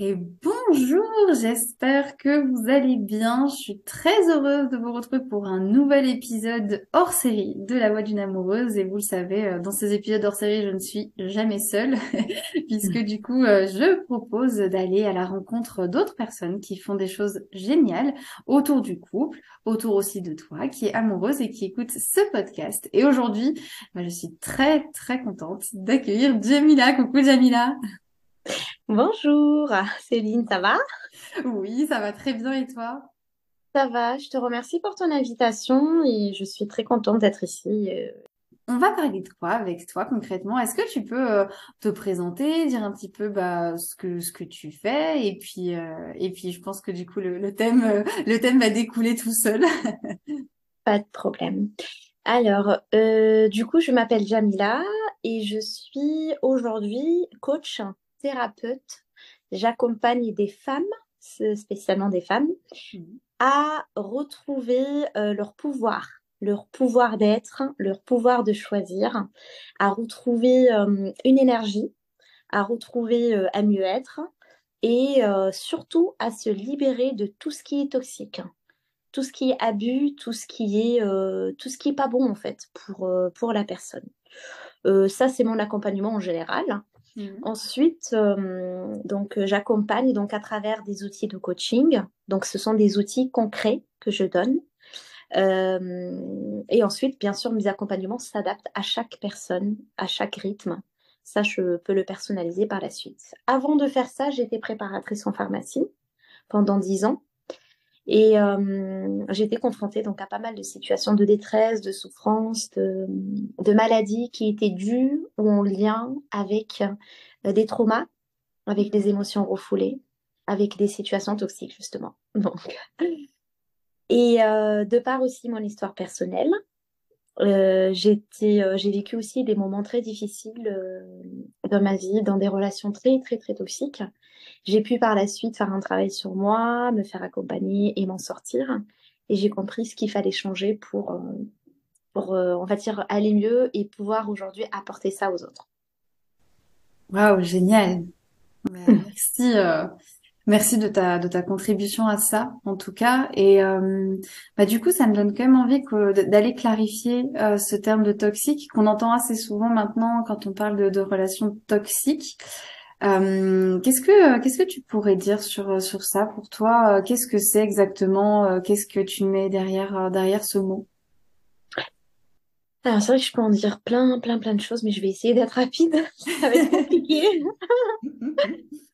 Et bonjour, j'espère que vous allez bien. Je suis très heureuse de vous retrouver pour un nouvel épisode hors série de La Voix d'une amoureuse. Et vous le savez, dans ces épisodes hors série, je ne suis jamais seule, puisque du coup, je propose d'aller à la rencontre d'autres personnes qui font des choses géniales autour du couple, autour aussi de toi, qui est amoureuse et qui écoute ce podcast. Et aujourd'hui, je suis très, très contente d'accueillir Jamila. Coucou Jamila. Bonjour, Céline, ça va? Oui, ça va très bien et toi? Ça va, je te remercie pour ton invitation et je suis très contente d'être ici. On va parler de quoi avec toi concrètement? Est-ce que tu peux te présenter, dire un petit peu ce que tu fais et puis je pense que du coup le thème va découler tout seul. Pas de problème. Alors, du coup, je m'appelle Jamila et je suis aujourd'hui coach, thérapeute. J'accompagne des femmes, spécialement des femmes, Mhm. à retrouver leur pouvoir d'être, leur pouvoir de choisir, à retrouver une énergie, à retrouver un mieux-être et surtout à se libérer de tout ce qui est toxique, tout ce qui est abus, tout ce qui est pas bon en fait pour la personne. Ça, c'est mon accompagnement en général. Mhm. Ensuite, j'accompagne donc à travers des outils de coaching. Donc, ce sont des outils concrets que je donne. Et ensuite, bien sûr, mes accompagnements s'adaptent à chaque personne, à chaque rythme. Ça, je peux le personnaliser par la suite. Avant de faire ça, j'étais préparatrice en pharmacie pendant 10 ans. Et j'ai été confrontée donc à pas mal de situations de détresse, de souffrance, de maladies qui étaient dues ou en lien avec des traumas, avec des émotions refoulées, avec des situations toxiques justement. Donc, et de par aussi mon histoire personnelle, j'ai vécu aussi des moments très difficiles dans ma vie, dans des relations très, très, très toxiques. J'ai pu par la suite faire un travail sur moi, me faire accompagner et m'en sortir. Et j'ai compris ce qu'il fallait changer pour on va dire, aller mieux et pouvoir aujourd'hui apporter ça aux autres. Waouh, génial. Merci, merci de ta contribution à ça en tout cas. Et du coup, ça me donne quand même envie d'aller clarifier ce terme de toxique qu'on entend assez souvent maintenant quand on parle de relations toxiques. Qu'est-ce que tu pourrais dire sur ça pour toi? Qu'est-ce que c'est exactement? Qu'est-ce que tu mets derrière ce mot? Alors, c'est vrai que je peux en dire plein, plein, plein de choses, mais je vais essayer d'être rapide. Ça va être compliqué.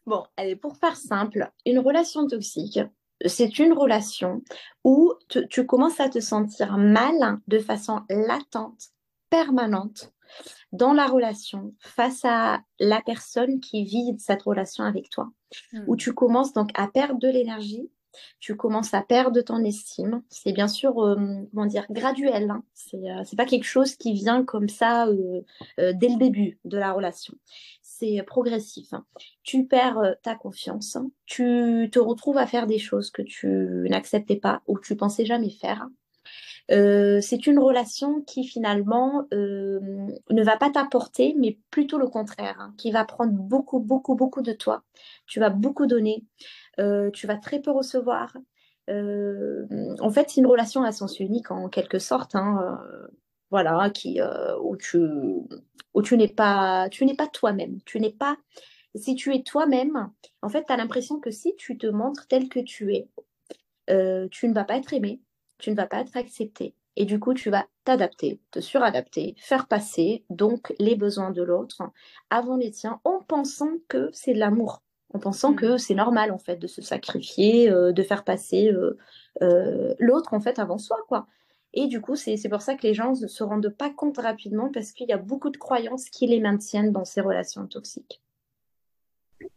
Bon, allez, pour faire simple, une relation toxique, c'est une relation où tu commences à te sentir mal de façon latente, permanente, dans la relation, face à la personne qui vit cette relation avec toi, où Hmm. tu commences donc à perdre de l'énergie, tu commences à perdre ton estime. C'est bien sûr, comment dire, graduel, hein. C'est pas quelque chose qui vient comme ça dès le début de la relation. C'est progressif, hein. Tu perds ta confiance, hein. Tu te retrouves à faire des choses que tu n'acceptais pas ou que tu pensais jamais faire. C'est une relation qui finalement ne va pas t'apporter, mais plutôt le contraire, hein, qui va prendre beaucoup, beaucoup, beaucoup de toi. Tu vas beaucoup donner, tu vas très peu recevoir. En fait, c'est une relation à sens unique en quelque sorte, hein, voilà, où tu n'es pas toi-même. Si tu es toi-même, en fait, tu as l'impression que si tu te montres tel que tu es, tu ne vas pas être aimé, tu ne vas pas être accepté. Et du coup, tu vas t'adapter, te suradapter, faire passer donc les besoins de l'autre avant les tiens en pensant que c'est de l'amour, en pensant que Hmm. c'est normal en fait de se sacrifier, de faire passer l'autre en fait avant soi, quoi. Et du coup, c'est pour ça que les gens ne se rendent pas compte rapidement parce qu'il y a beaucoup de croyances qui les maintiennent dans ces relations toxiques.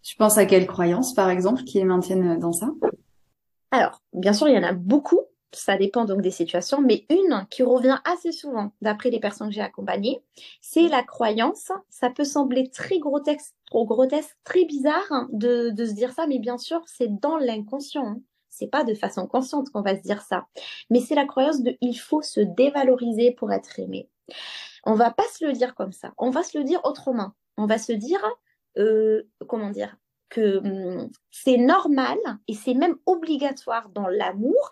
Tu penses à quelles croyances, par exemple, qui les maintiennent dans ça? Alors, bien sûr, il y en a beaucoup, ça dépend donc des situations, mais une qui revient assez souvent, d'après les personnes que j'ai accompagnées, c'est la croyance. Ça peut sembler très grotesque, trop grotesque, très bizarre hein, de se dire ça, mais bien sûr, c'est dans l'inconscient, hein. C'est pas de façon consciente qu'on va se dire ça, mais c'est la croyance de il faut se dévaloriser pour être aimé. On va pas se le dire comme ça, on va se le dire autrement. On va se dire, comment dire, que c'est normal et c'est même obligatoire dans l'amour,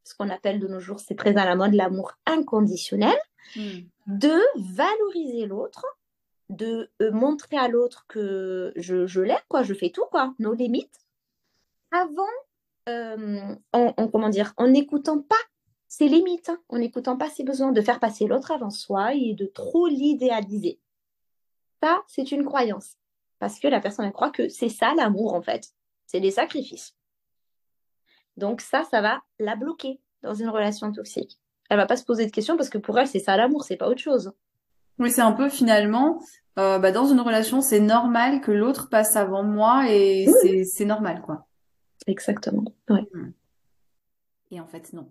ce qu'on appelle de nos jours, c'est très à la mode, l'amour inconditionnel, Mm. de valoriser l'autre, de montrer à l'autre que je l'aime, quoi, je fais tout, quoi, nos limites, avant, comment dire, en n'écoutant pas ses limites, hein, en n'écoutant pas ses besoins, de faire passer l'autre avant soi et de trop l'idéaliser. Ça, c'est une croyance. Parce que la personne, elle croit que c'est ça l'amour, en fait. C'est des sacrifices. Donc ça va la bloquer dans une relation toxique. Elle va pas se poser de questions parce que pour elle, c'est ça l'amour, c'est pas autre chose. Oui, c'est un peu finalement, dans une relation, c'est normal que l'autre passe avant moi et Oui, oui, c'est normal, quoi. exactement. Ouais. Mm. Et en fait, non.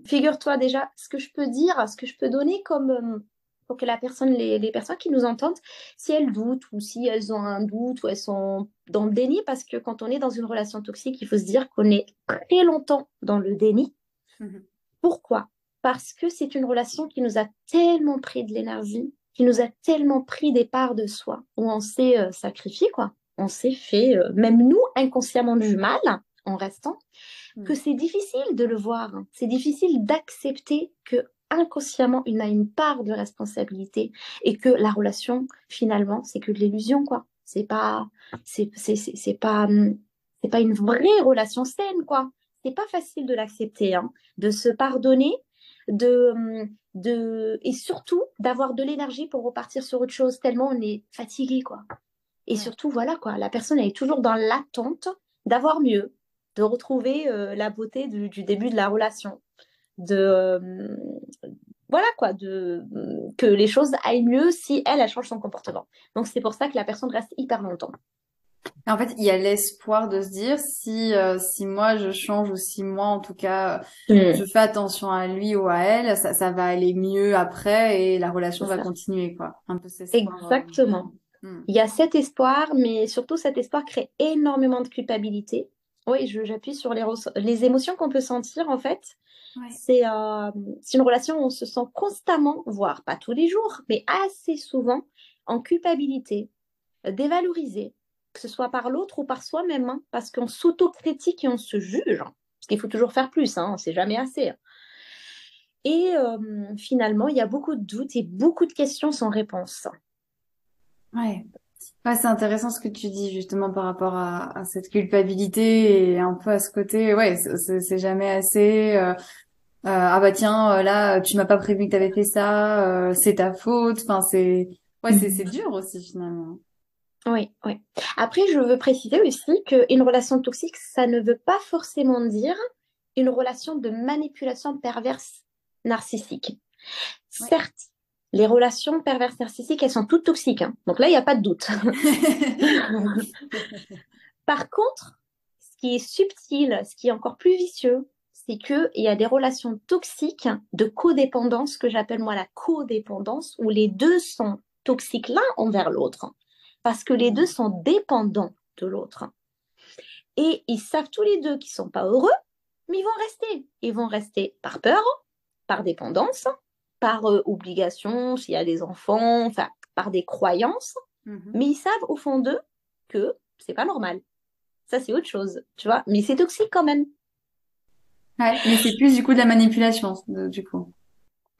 Figure-toi déjà, ce que je peux dire, ce que je peux donner comme pour que la personne, les personnes qui nous entendent, si elles doutent ou si elles ont un doute ou elles sont dans le déni, parce que quand on est dans une relation toxique, il faut se dire qu'on est très longtemps dans le déni. Mhm. Pourquoi? Parce que c'est une relation qui nous a tellement pris de l'énergie, qui nous a tellement pris des parts de soi, où on s'est sacrifié, quoi. On s'est fait, même nous, inconsciemment du mal en restant, que Mm. c'est difficile de le voir. Hein. C'est difficile d'accepter que inconsciemment, il a une part de responsabilité et que la relation, finalement, c'est que de l'illusion, quoi. C'est pas, c'est pas une vraie relation saine, quoi. C'est pas facile de l'accepter, hein, de se pardonner, et surtout d'avoir de l'énergie pour repartir sur autre chose, tellement on est fatigué, quoi. Et Ouais. surtout, voilà, quoi, la personne elle est toujours dans l'attente d'avoir mieux, de retrouver la beauté du début de la relation, de voilà quoi, que les choses aillent mieux si elle change son comportement. Donc c'est pour ça que la personne reste hyper longtemps. Et en fait, il y a l'espoir de se dire si moi je change ou si moi en tout cas je Mm. fais attention à lui ou à elle, ça va aller mieux après et la relation C'est va ça. continuer quoi. Un peu cet espoir. Exactement. Hmm. Il y a cet espoir, mais surtout cet espoir crée énormément de culpabilité. Oui, j'appuie sur les émotions qu'on peut sentir en fait. Ouais. C'est une relation où on se sent constamment, voire pas tous les jours, mais assez souvent, en culpabilité, dévalorisé, que ce soit par l'autre ou par soi-même, hein, parce qu'on s'autocritique et on se juge. Hein, parce qu'il faut toujours faire plus, hein, c'est jamais assez. Hein. Et finalement, il y a beaucoup de doutes et beaucoup de questions sans réponse. Ouais. Ouais, c'est intéressant ce que tu dis justement par rapport à cette culpabilité et un peu à ce côté, ouais, c'est jamais assez. Ah bah tiens, là, tu m'as pas prévu que t'avais fait ça, c'est ta faute. Enfin, ouais, c'est Mhm. dur aussi finalement. Oui, oui. Après, je veux préciser aussi qu'une relation toxique, ça ne veut pas forcément dire une relation de manipulation perverse narcissique. Ouais. Certes, les relations perverses narcissiques, elles sont toutes toxiques. Hein. Donc là, il n'y a pas de doute. Par contre, ce qui est subtil, ce qui est encore plus vicieux, c'est qu'il y a des relations toxiques de codépendance, que j'appelle moi la codépendance, où les deux sont toxiques l'un envers l'autre, parce que les deux Hmm. sont dépendants de l'autre. Et ils savent tous les deux qu'ils ne sont pas heureux, mais ils vont rester. Ils vont rester par peur, par dépendance, par obligation, s'il y a des enfants, enfin, par des croyances, Mhm. mais ils savent au fond d'eux que c'est pas normal. Ça, c'est autre chose, tu vois. Mais c'est toxique quand même. Ouais, mais c'est plus du coup de la manipulation, du coup.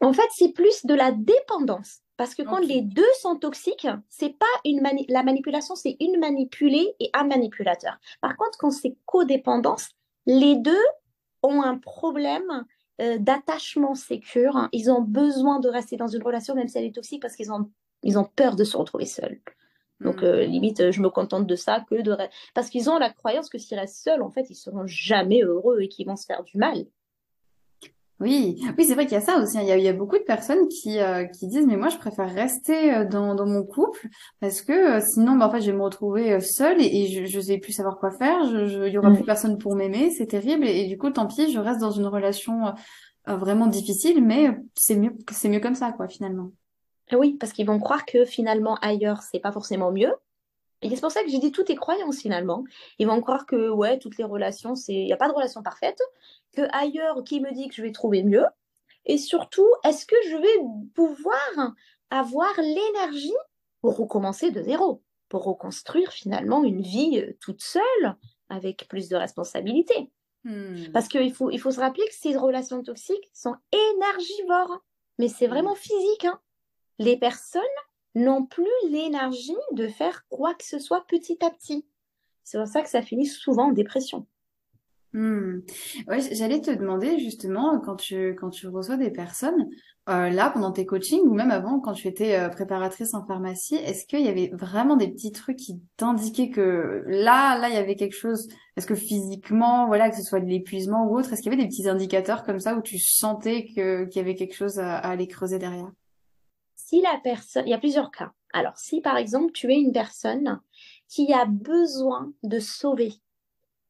En fait, c'est plus de la dépendance. Parce que quand Ok. les deux sont toxiques, c'est pas la manipulation, c'est une manipulée et un manipulateur. Par contre, quand c'est codépendance, les deux ont un problème d'attachement sécure. Ils ont besoin de rester dans une relation, même si elle est toxique, parce ils ont peur de se retrouver seuls. Donc, Hmm. limite, je me contente de ça que de... Parce qu'ils ont la croyance que s'ils restent seuls, en fait, ils seront jamais heureux et qu'ils vont se faire du mal. Oui, oui, c'est vrai qu'il y a ça aussi. Hein. Il y a beaucoup de personnes qui disent, mais moi, je préfère rester dans mon couple parce que sinon, bah, en fait, je vais me retrouver seule et je vais plus savoir quoi faire. Il y aura plus Mm. personne pour m'aimer. C'est terrible. Et du coup, tant pis, je reste dans une relation vraiment difficile, mais c'est mieux comme ça, quoi, finalement. Oui, parce qu'ils vont croire que finalement, ailleurs, c'est pas forcément mieux. Et c'est pour ça que j'ai dit tout est croyance finalement. Ils vont croire que, ouais, toutes les relations, il n'y a pas de relation parfaite, que ailleurs, qui me dit que je vais trouver mieux? Et surtout, est-ce que je vais pouvoir avoir l'énergie pour recommencer de zéro? pour reconstruire finalement une vie toute seule, avec plus de responsabilités. Parce qu'il faut se rappeler que ces relations toxiques sont énergivores, mais c'est vraiment physique, hein. Les personnes n'ont plus l'énergie de faire quoi que ce soit petit à petit. C'est pour ça que ça finit souvent en dépression. Ouais, j'allais te demander justement quand tu reçois des personnes là pendant tes coachings ou même avant quand tu étais préparatrice en pharmacie, est-ce qu'il y avait vraiment des petits trucs qui t'indiquaient que là il y avait quelque chose, est-ce que physiquement voilà que ce soit de l'épuisement ou autre, est-ce qu'il y avait des petits indicateurs comme ça où tu sentais que qu'il y avait quelque chose à aller creuser derrière? Si la personne, il y a plusieurs cas. Alors, si par exemple tu es une personne qui a besoin de sauver,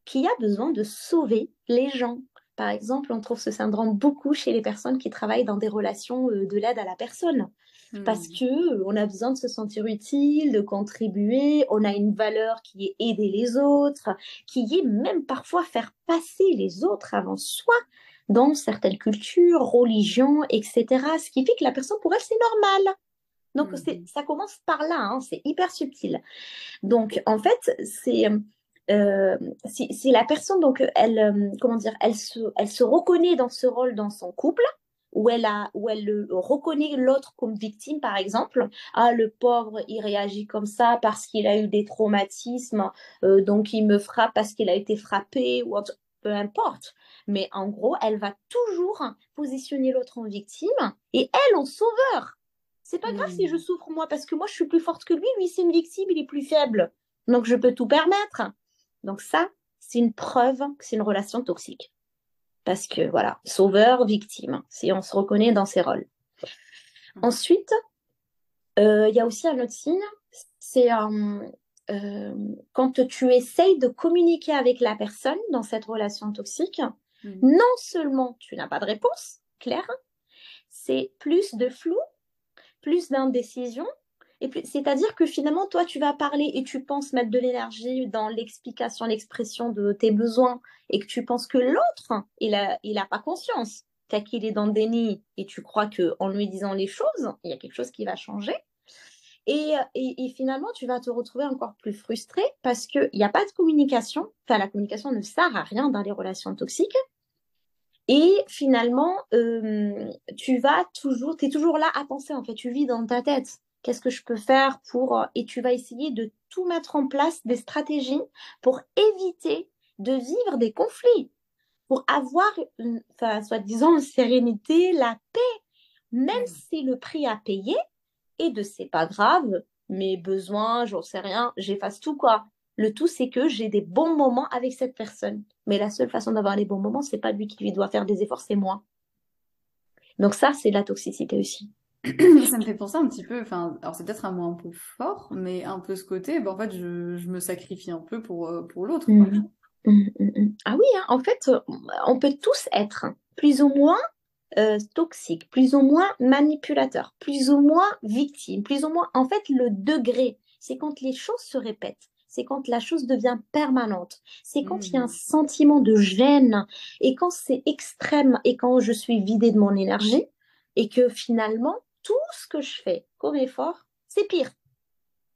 qui a besoin de sauver les gens. Par exemple, on trouve ce syndrome beaucoup chez les personnes qui travaillent dans des relations de l'aide à la personne. Parce Hmm. que on a besoin de se sentir utile, de contribuer, on a une valeur qui est aider les autres, qui est même parfois faire passer les autres avant soi dans certaines cultures, religions, etc. Ce qui fait que la personne, pour elle, c'est normal. Donc, Hmm. ça commence par là, hein, c'est hyper subtil. Donc, en fait, si la personne, donc, comment dire, elle se reconnaît dans ce rôle dans son couple, où elle reconnaît l'autre comme victime, par exemple. Ah, le pauvre, il réagit comme ça parce qu'il a eu des traumatismes, donc il me frappe parce qu'il a été frappé, ou peu importe. Mais en gros, elle va toujours positionner l'autre en victime et elle en sauveur. C'est pas grave si je Hmm. souffre moi, parce que moi je suis plus forte que lui, lui c'est une victime, il est plus faible. Donc je peux tout permettre. Donc ça, c'est une preuve que c'est une relation toxique. Parce que voilà, sauveur, victime, si on se reconnaît dans ces rôles. Ensuite, il y a aussi un autre signe, c'est euh, quand tu essayes de communiquer avec la personne dans cette relation toxique, Hmm. non seulement tu n'as pas de réponse claire, c'est plus de flou, plus d'indécision. Et puis, c'est-à-dire que finalement, toi, tu vas parler et tu penses mettre de l'énergie dans l'explication, l'expression de tes besoins, et que tu penses que l'autre, il a pas conscience, qu'il est dans le déni, et tu crois que en lui disant les choses, il y a quelque chose qui va changer. Et finalement, tu vas te retrouver encore plus frustré parce qu'il n'y a pas de communication. Enfin, la communication ne sert à rien dans les relations toxiques. Et finalement, tu es toujours là à penser, en fait, tu vis dans ta tête. Qu'est-ce que je peux faire pour... Et tu vas essayer de tout mettre en place, des stratégies pour éviter de vivre des conflits, pour avoir, enfin, soi-disant, une sérénité, la paix, même Hmm. si le prix à payer est de c'est pas grave, mes besoins, j'en sais rien, j'efface tout, quoi. Le tout, c'est que j'ai des bons moments avec cette personne. Mais la seule façon d'avoir les bons moments, c'est pas lui qui lui doit faire des efforts, c'est moi. Donc ça, c'est de la toxicité aussi. Ça me fait penser un petit peu, enfin, alors c'est peut-être un mot un peu fort, mais un peu ce côté, ben, en fait, je me sacrifie un peu pour l'autre, quoi. Mhm. Ah oui, hein, en fait, on peut tous être plus ou moins toxiques, plus ou moins manipulateurs, plus ou moins victimes, plus ou moins... En fait, le degré, c'est quand les choses se répètent, c'est quand la chose devient permanente, c'est quand il y a un Hmm. sentiment de gêne, et quand c'est extrême, et quand je suis vidée de mon énergie, et que finalement, tout ce que je fais comme effort, c'est pire.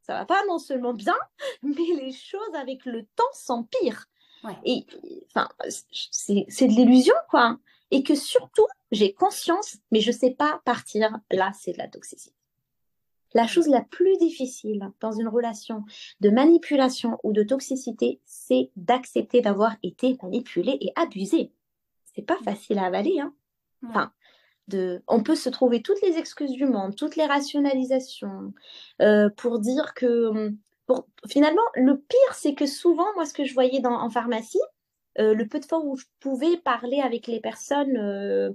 Ça va pas non seulement bien, mais les choses avec le temps s'empirent. Ouais. Et enfin, c'est de l'illusion, quoi. Et que surtout, j'ai conscience, mais je sais pas partir. Là, c'est de la toxicité. La chose la plus difficile dans une relation de manipulation ou de toxicité, c'est d'accepter d'avoir été manipulé et abusé. C'est pas facile à avaler, hein. Ouais. Enfin, on peut se trouver toutes les excuses du monde, toutes les rationalisations pour dire que, finalement, le pire, c'est que souvent, moi, ce que je voyais en pharmacie, le peu de fois où je pouvais parler avec les personnes,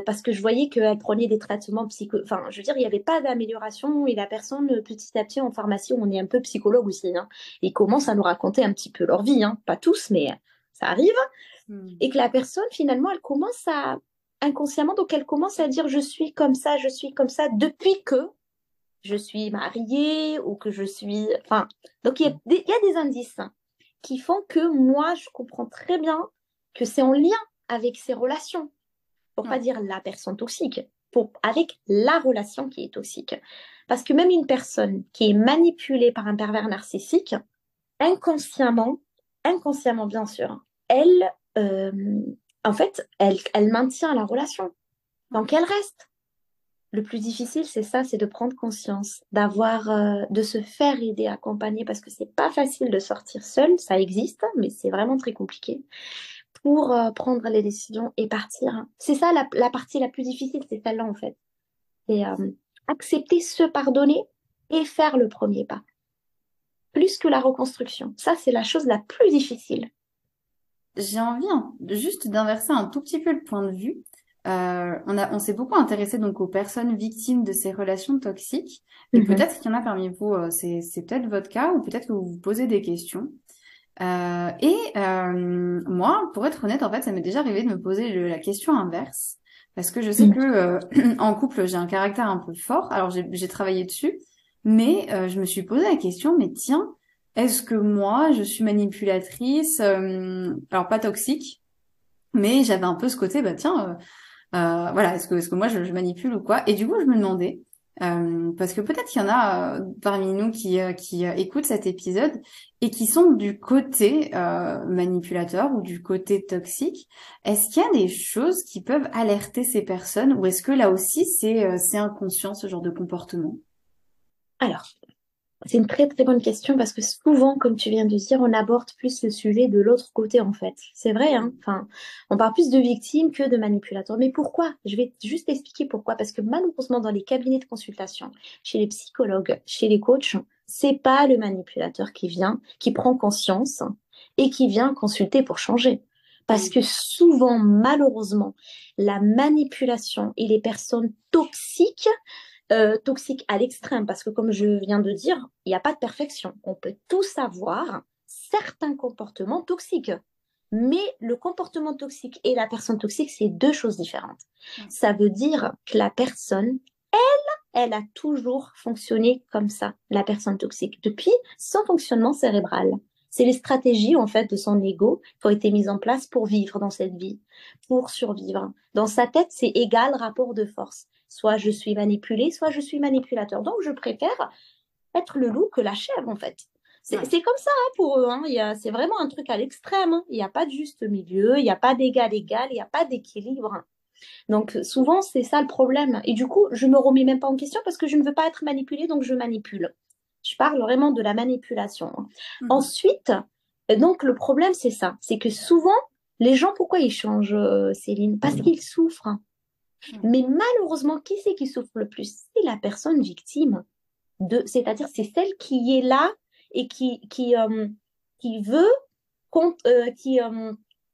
parce que je voyais qu'elles prenaient des traitements enfin, je veux dire, il n'y avait pas d'amélioration, et la personne, petit à petit, en pharmacie, on est un peu psychologue aussi, hein, ils commencent à nous raconter un petit peu leur vie, hein, pas tous, mais ça arrive, Hmm. et que la personne, finalement, elle commence à, inconsciemment, donc elle commence à dire je suis comme ça depuis que je suis mariée ou que je suis... Enfin, donc il y a des indices qui font que moi, je comprends très bien que c'est en lien avec ces relations, pour pas Ouais. dire la personne toxique. avec la relation qui est toxique. Parce que même une personne qui est manipulée par un pervers narcissique, inconsciemment, inconsciemment bien sûr, elle, en fait, elle maintient la relation. Donc elle reste. Le plus difficile, c'est ça, c'est de prendre conscience, de se faire aider, accompagner, parce que c'est pas facile de sortir seul, ça existe, mais c'est vraiment très compliqué pour prendre les décisions et partir. C'est ça la partie la plus difficile, c'est celle-là en fait. C'est accepter, se pardonner et faire le premier pas, plus que la reconstruction. Ça, c'est la chose la plus difficile. J'ai envie juste d'inverser un tout petit peu le point de vue. On s'est beaucoup intéressé donc aux personnes victimes de ces relations toxiques. Et Mhm. peut-être qu'il y en a parmi vous, c'est peut-être votre cas, ou peut-être que vous vous posez des questions. Moi, pour être honnête, en fait, ça m'est déjà arrivé de me poser la question inverse. Parce que je sais que Mhm. en couple, j'ai un caractère un peu fort. Alors, j'ai travaillé dessus. Mais je me suis posé la question, mais tiens, est-ce que moi, je suis manipulatrice, alors pas toxique, mais j'avais un peu ce côté, bah tiens, voilà, est-ce que moi je manipule ou quoi? Et du coup, je me demandais, parce que peut-être qu'il y en a parmi nous qui écoutent cet épisode et qui sont du côté manipulateur ou du côté toxique. Est-ce qu'il y a des choses qui peuvent alerter ces personnes ou est-ce que là aussi c'est inconscient ce genre de comportement? Alors, c'est une très très bonne question parce que souvent, comme tu viens de dire, on aborde plus le sujet de l'autre côté en fait. C'est vrai, hein? Enfin, on parle plus de victimes que de manipulateurs. Mais pourquoi? Je vais juste expliquer pourquoi. Parce que malheureusement, dans les cabinets de consultation, chez les psychologues, chez les coachs, c'est pas le manipulateur qui vient, qui prend conscience et qui vient consulter pour changer. Parce Mm. que souvent, malheureusement, la manipulation et les personnes toxique à l'extrême, parce que comme je viens de dire, il n'y a pas de perfection. On peut tous avoir certains comportements toxiques. Mais le comportement toxique et la personne toxique, c'est deux choses différentes. Ouais. Ça veut dire que la personne, elle a toujours fonctionné comme ça, la personne toxique, depuis son fonctionnement cérébral. C'est les stratégies, en fait, de son ego qui ont été mises en place pour vivre dans cette vie, pour survivre. Dans sa tête, c'est égal rapport de force. Soit je suis manipulée, soit je suis manipulateur. Donc, je préfère être le loup que la chèvre, en fait. C'est Ouais. comme ça hein, pour eux. Hein. C'est vraiment un truc à l'extrême. Hein. Il n'y a pas de juste milieu, il n'y a pas d'égal égal, il n'y a pas d'équilibre. Donc souvent, c'est ça le problème. Et du coup, je me remets même pas en question parce que je ne veux pas être manipulée, donc je manipule. Je parle vraiment de la manipulation. Mhm. Ensuite, donc le problème, c'est ça. C'est que souvent, les gens, pourquoi ils changent, Céline? Parce qu'ils souffrent. Ouais. Mais malheureusement, qui c'est qui souffre le plus? C'est la personne victime. C'est-à-dire, c'est celle qui est là et qui veut, qu'on- euh, qui, euh,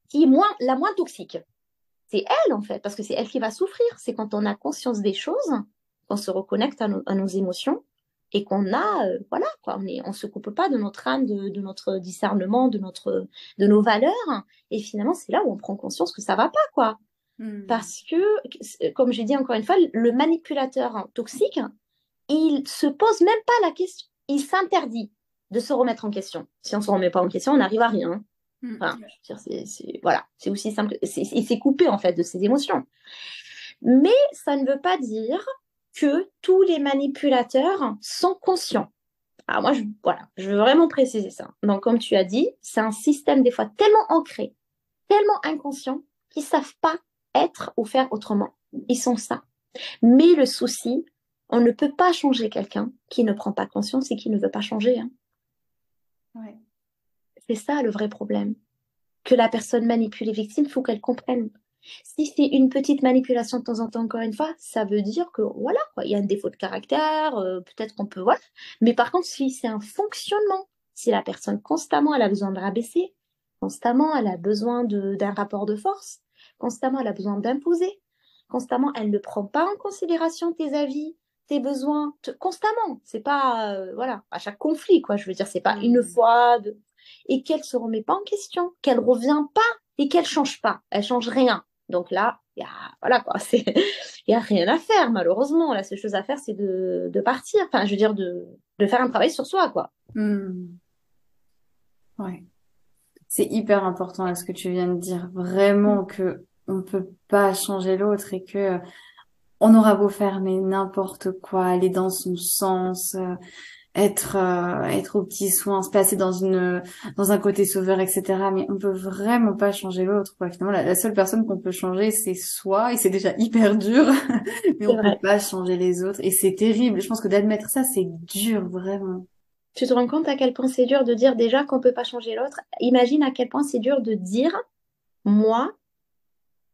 qui est la moins toxique. C'est elle, en fait, parce que c'est elle qui va souffrir. C'est quand on a conscience des choses, qu'on se reconnecte à nos émotions et qu'on a, voilà, quoi, on se coupe pas de notre âme, de notre discernement, de nos valeurs. Et finalement, c'est là où on prend conscience que ça va pas, quoi. Mhm. Parce que, comme j'ai dit encore une fois, le manipulateur toxique, il se pose même pas la question. Il s'interdit de se remettre en question. Si on se remet pas en question, on n'arrive à rien. Hein. Enfin, Mhm. je veux dire, voilà, c'est aussi simple. Il s'est coupé en fait de ses émotions. Mais ça ne veut pas dire que tous les manipulateurs sont conscients. Alors moi, voilà, je veux vraiment préciser ça. Donc, comme tu as dit, c'est un système des fois tellement ancré, tellement inconscient, qu'ils ne savent pas être ou faire autrement. Ils sont ça. Mais le souci, on ne peut pas changer quelqu'un qui ne prend pas conscience et qui ne veut pas changer. Hein. Ouais. C'est ça le vrai problème. Que la personne manipule les victimes, il faut qu'elle comprenne. Si c'est une petite manipulation de temps en temps, encore une fois, ça veut dire que voilà, quoi, il y a un défaut de caractère, peut-être qu'on peut, voilà. Mais par contre, si c'est un fonctionnement, si la personne constamment elle a besoin de rabaisser, constamment elle a besoin d'un rapport de force, constamment elle a besoin d'imposer, constamment elle ne prend pas en considération tes avis, tes besoins, constamment. C'est pas, voilà, à chaque conflit, quoi. Je veux dire, c'est pas une Mhm. fois, et qu'elle se remet pas en question, qu'elle revient pas et qu'elle change pas. Elle change rien. Donc là, voilà quoi, il y a rien à faire malheureusement. La seule chose à faire, c'est de partir. Enfin, je veux dire de faire un travail sur soi quoi. Mhm. Ouais. C'est hyper important là, ce que tu viens de dire. Vraiment que on peut pas changer l'autre et que on aura beau faire mais n'importe quoi, aller dans son sens, être aux petits soins, se placer dans un côté sauveur, etc. Mais on peut vraiment pas changer l'autre, quoi. Finalement, la seule personne qu'on peut changer, c'est soi, et c'est déjà hyper dur. Mais C'est on peut vrai. pas changer les autres, et c'est terrible. Je pense que d'admettre ça, c'est dur, vraiment. Tu te rends compte à quel point c'est dur de dire déjà qu'on peut pas changer l'autre? Imagine à quel point c'est dur de dire, moi,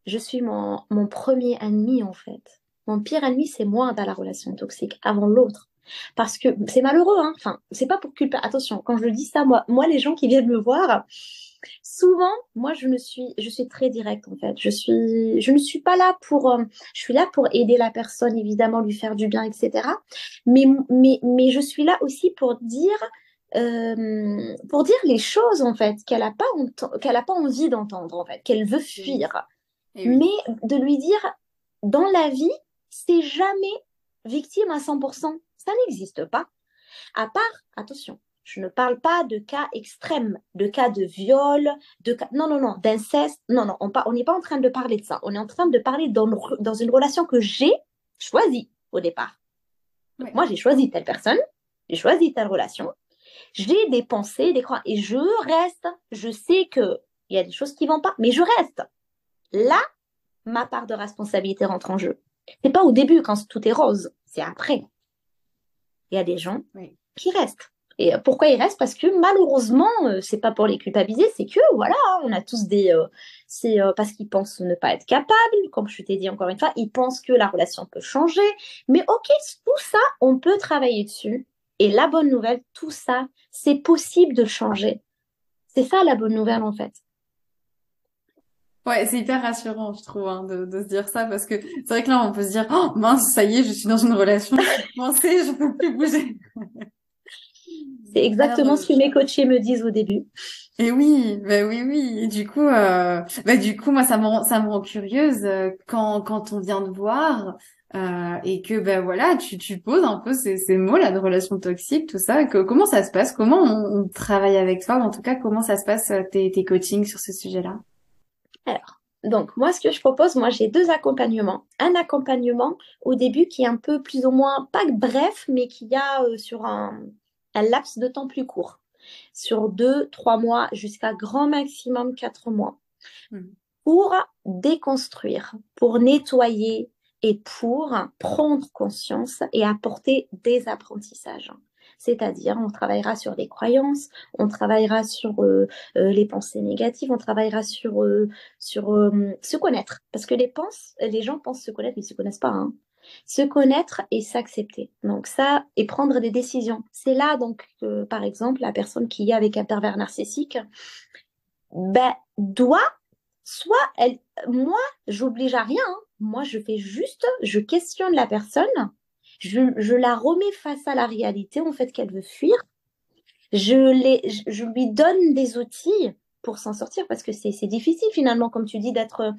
je suis mon premier ennemi en fait. Mon pire ennemi, c'est moi dans la relation toxique, avant l'autre. Parce que c'est malheureux, hein. Enfin, c'est pas pour culper. Attention, quand je dis ça, moi, les gens qui viennent me voir, souvent, moi, je suis très directe en fait. Je ne suis pas là pour, je suis là pour aider la personne, évidemment, lui faire du bien, etc. Mais je suis là aussi pour dire les choses en fait qu'elle a pas envie d'entendre en fait, qu'elle veut Et oui. fuir. Et Mais oui. de lui dire, dans la vie, c'est jamais victime à 100%. Ça n'existe pas. À part, attention, je ne parle pas de cas extrêmes, de cas de viol, de cas, non, non, non, d'inceste. Non, non, on n'est pas en train de parler de ça. On est en train de parler dans une relation que j'ai choisie au départ. Donc Ouais. moi, j'ai choisi telle personne, j'ai choisi telle relation, j'ai des pensées, des croyances, et je reste. Je sais qu'il y a des choses qui vont pas, mais je reste. Là, ma part de responsabilité rentre en jeu. C'est pas au début quand tout est rose, c'est après. Il y a des gens Oui. qui restent. Et pourquoi ils restent? Parce que malheureusement, c'est pas pour les culpabiliser, c'est que voilà, on a tous c'est parce qu'ils pensent ne pas être capables, comme je t'ai dit encore une fois, ils pensent que la relation peut changer. Mais ok, tout ça, on peut travailler dessus. Et la bonne nouvelle, tout ça, c'est possible de le changer. C'est ça la bonne nouvelle en fait. Ouais, c'est hyper rassurant, je trouve, hein, de se dire ça, parce que c'est vrai que là, on peut se dire, oh mince, ça y est, je suis dans une relation, je suis coincée, je peux plus bouger. C'est Alors, exactement ce que mes coachés me disent au début. et oui, bah oui, oui. Et du coup, moi, ça me rend curieuse quand on vient de voir et que, ben voilà, tu poses un peu ces mots là de relation toxique, tout ça. Comment ça se passe? Comment on travaille avec toi? Ou en tout cas, comment ça se passe tes coachings sur ce sujet-là? Alors, donc moi, ce que je propose, moi, j'ai deux accompagnements. Un accompagnement au début qui est un peu plus ou moins, pas bref, mais qui a sur un laps de temps plus court, sur 2, 3 mois, jusqu'à grand maximum 4 mois, Hmm. pour déconstruire, pour nettoyer et pour prendre conscience et apporter des apprentissages. C'est-à-dire, on travaillera sur les croyances, on travaillera sur les pensées négatives, on travaillera sur se connaître. Parce que les gens pensent se connaître, mais ils ne se connaissent pas, hein. Se connaître et s'accepter. Donc ça, et prendre des décisions. C'est là, donc, par exemple, la personne qui est avec un pervers narcissique, ben, doit soit elle, moi, j'oblige à rien, hein. Moi, je fais juste, je questionne la personne, je la remets face à la réalité, en fait, qu'elle veut fuir. Je lui donne des outils pour s'en sortir parce que c'est difficile finalement, comme tu dis, d'être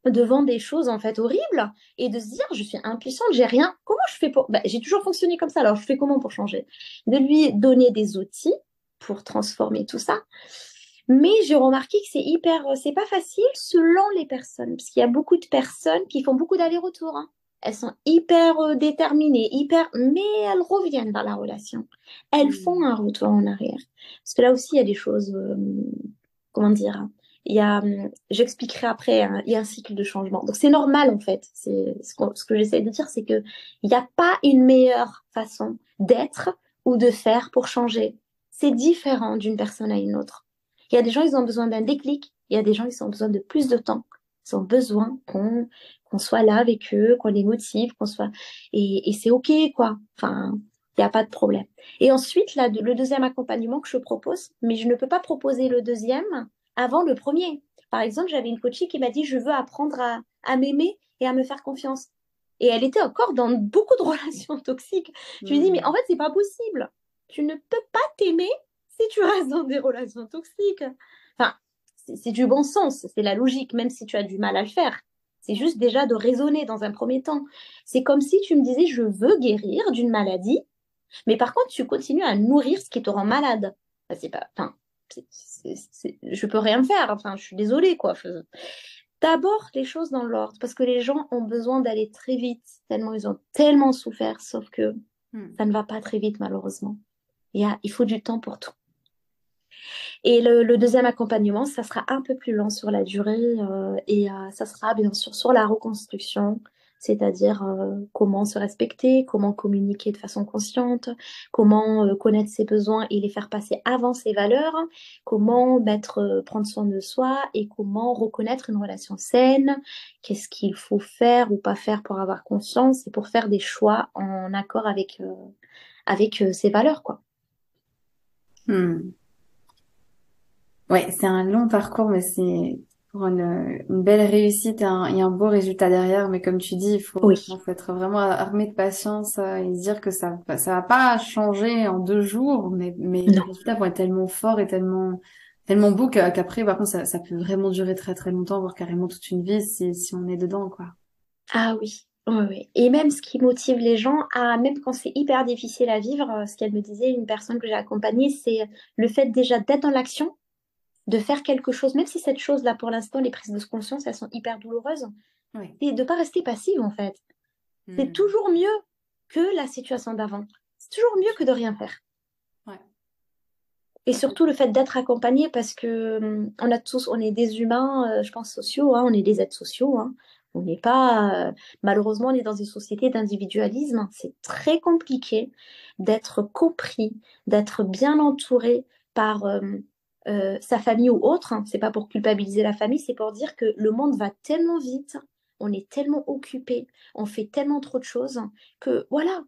devant des choses en fait horribles et de se dire je suis impuissante, j'ai rien. Comment je fais pour... Ben, j'ai toujours fonctionné comme ça, alors je fais comment pour changer? De lui donner des outils pour transformer tout ça. Mais j'ai remarqué que c'est pas facile selon les personnes, parce qu'il y a beaucoup de personnes qui font beaucoup d'allers-retours, hein. Elles sont hyper déterminées, mais elles reviennent dans la relation. Elles font Hmm. un retour en arrière. Parce que là aussi, il y a des choses, comment dire, j'expliquerai après, hein, il y a un cycle de changement. Donc c'est normal en fait. Ce que j'essaie de dire, c'est que il n'y a pas une meilleure façon d'être ou de faire pour changer. C'est différent d'une personne à une autre. Il y a des gens, ils ont besoin d'un déclic. Il y a des gens, ils ont besoin de plus de temps. Ils ont besoin qu'on soit là avec eux, qu'on les motive, qu'on soit... Et c'est OK, quoi. Enfin, il n'y a pas de problème. Et ensuite, là, le deuxième accompagnement que je propose, mais je ne peux pas proposer le deuxième avant le premier. Par exemple, j'avais une coachée qui m'a dit, je veux apprendre à m'aimer et à me faire confiance. Et elle était encore dans beaucoup de relations toxiques. Je lui dis, mais en Hmm. fait, c'est pas possible. Tu ne peux pas t'aimer si tu restes dans des relations toxiques. Enfin, c'est du bon sens, c'est la logique, même si tu as du mal à le faire. C'est juste déjà de raisonner dans un premier temps. C'est comme si tu me disais, je veux guérir d'une maladie, mais par contre, tu continues à nourrir ce qui te rend malade. C'est pas, enfin, je peux rien faire. Enfin, je suis désolée, quoi. d'abord les choses dans l'ordre, parce que les gens ont besoin d'aller très vite, tellement ils ont tellement souffert, sauf que Hmm. ça ne va pas très vite, malheureusement. Il faut du temps pour tout. Et le deuxième accompagnement, ça sera un peu plus lent sur la durée ça sera bien sûr sur la reconstruction, c'est-à-dire comment se respecter, comment communiquer de façon consciente, comment connaître ses besoins et les faire passer avant ses valeurs, comment prendre soin de soi et comment reconnaître une relation saine, qu'est-ce qu'il faut faire ou pas faire pour avoir confiance et pour faire des choix en accord avec ses valeurs, quoi. Hmm. Ouais, c'est un long parcours, mais c'est pour une belle réussite et un beau résultat derrière. Mais comme tu dis, Oui. faut être vraiment armé de patience et se dire que ça va pas changer en 2 jours, mais les Non. résultats vont être tellement forts et tellement beaux qu'après, par contre, ça peut vraiment durer très très longtemps, voire carrément toute une vie si on est dedans, quoi. Ah oui, oui, oui. Et même ce qui motive les gens même quand c'est hyper difficile à vivre, ce qu'elle me disait, une personne que j'ai accompagnée, c'est le fait déjà d'être dans l'action, de faire quelque chose, même si cette chose-là, pour l'instant, les prises de conscience, elles sont hyper douloureuses, Oui. et de pas rester passive, en fait. C'est Hmm. toujours mieux que la situation d'avant. C'est toujours mieux que de rien faire. Ouais. Et surtout le fait d'être accompagné parce que on est des humains, je pense, sociaux, hein, on est des êtres sociaux, hein. On n'est pas, malheureusement, on est dans une société d'individualisme. C'est très compliqué d'être compris, d'être bien entouré par sa famille ou autre, hein. C'est pas pour culpabiliser la famille, c'est pour dire que le monde va tellement vite, on est tellement occupé, on fait tellement trop de choses que voilà,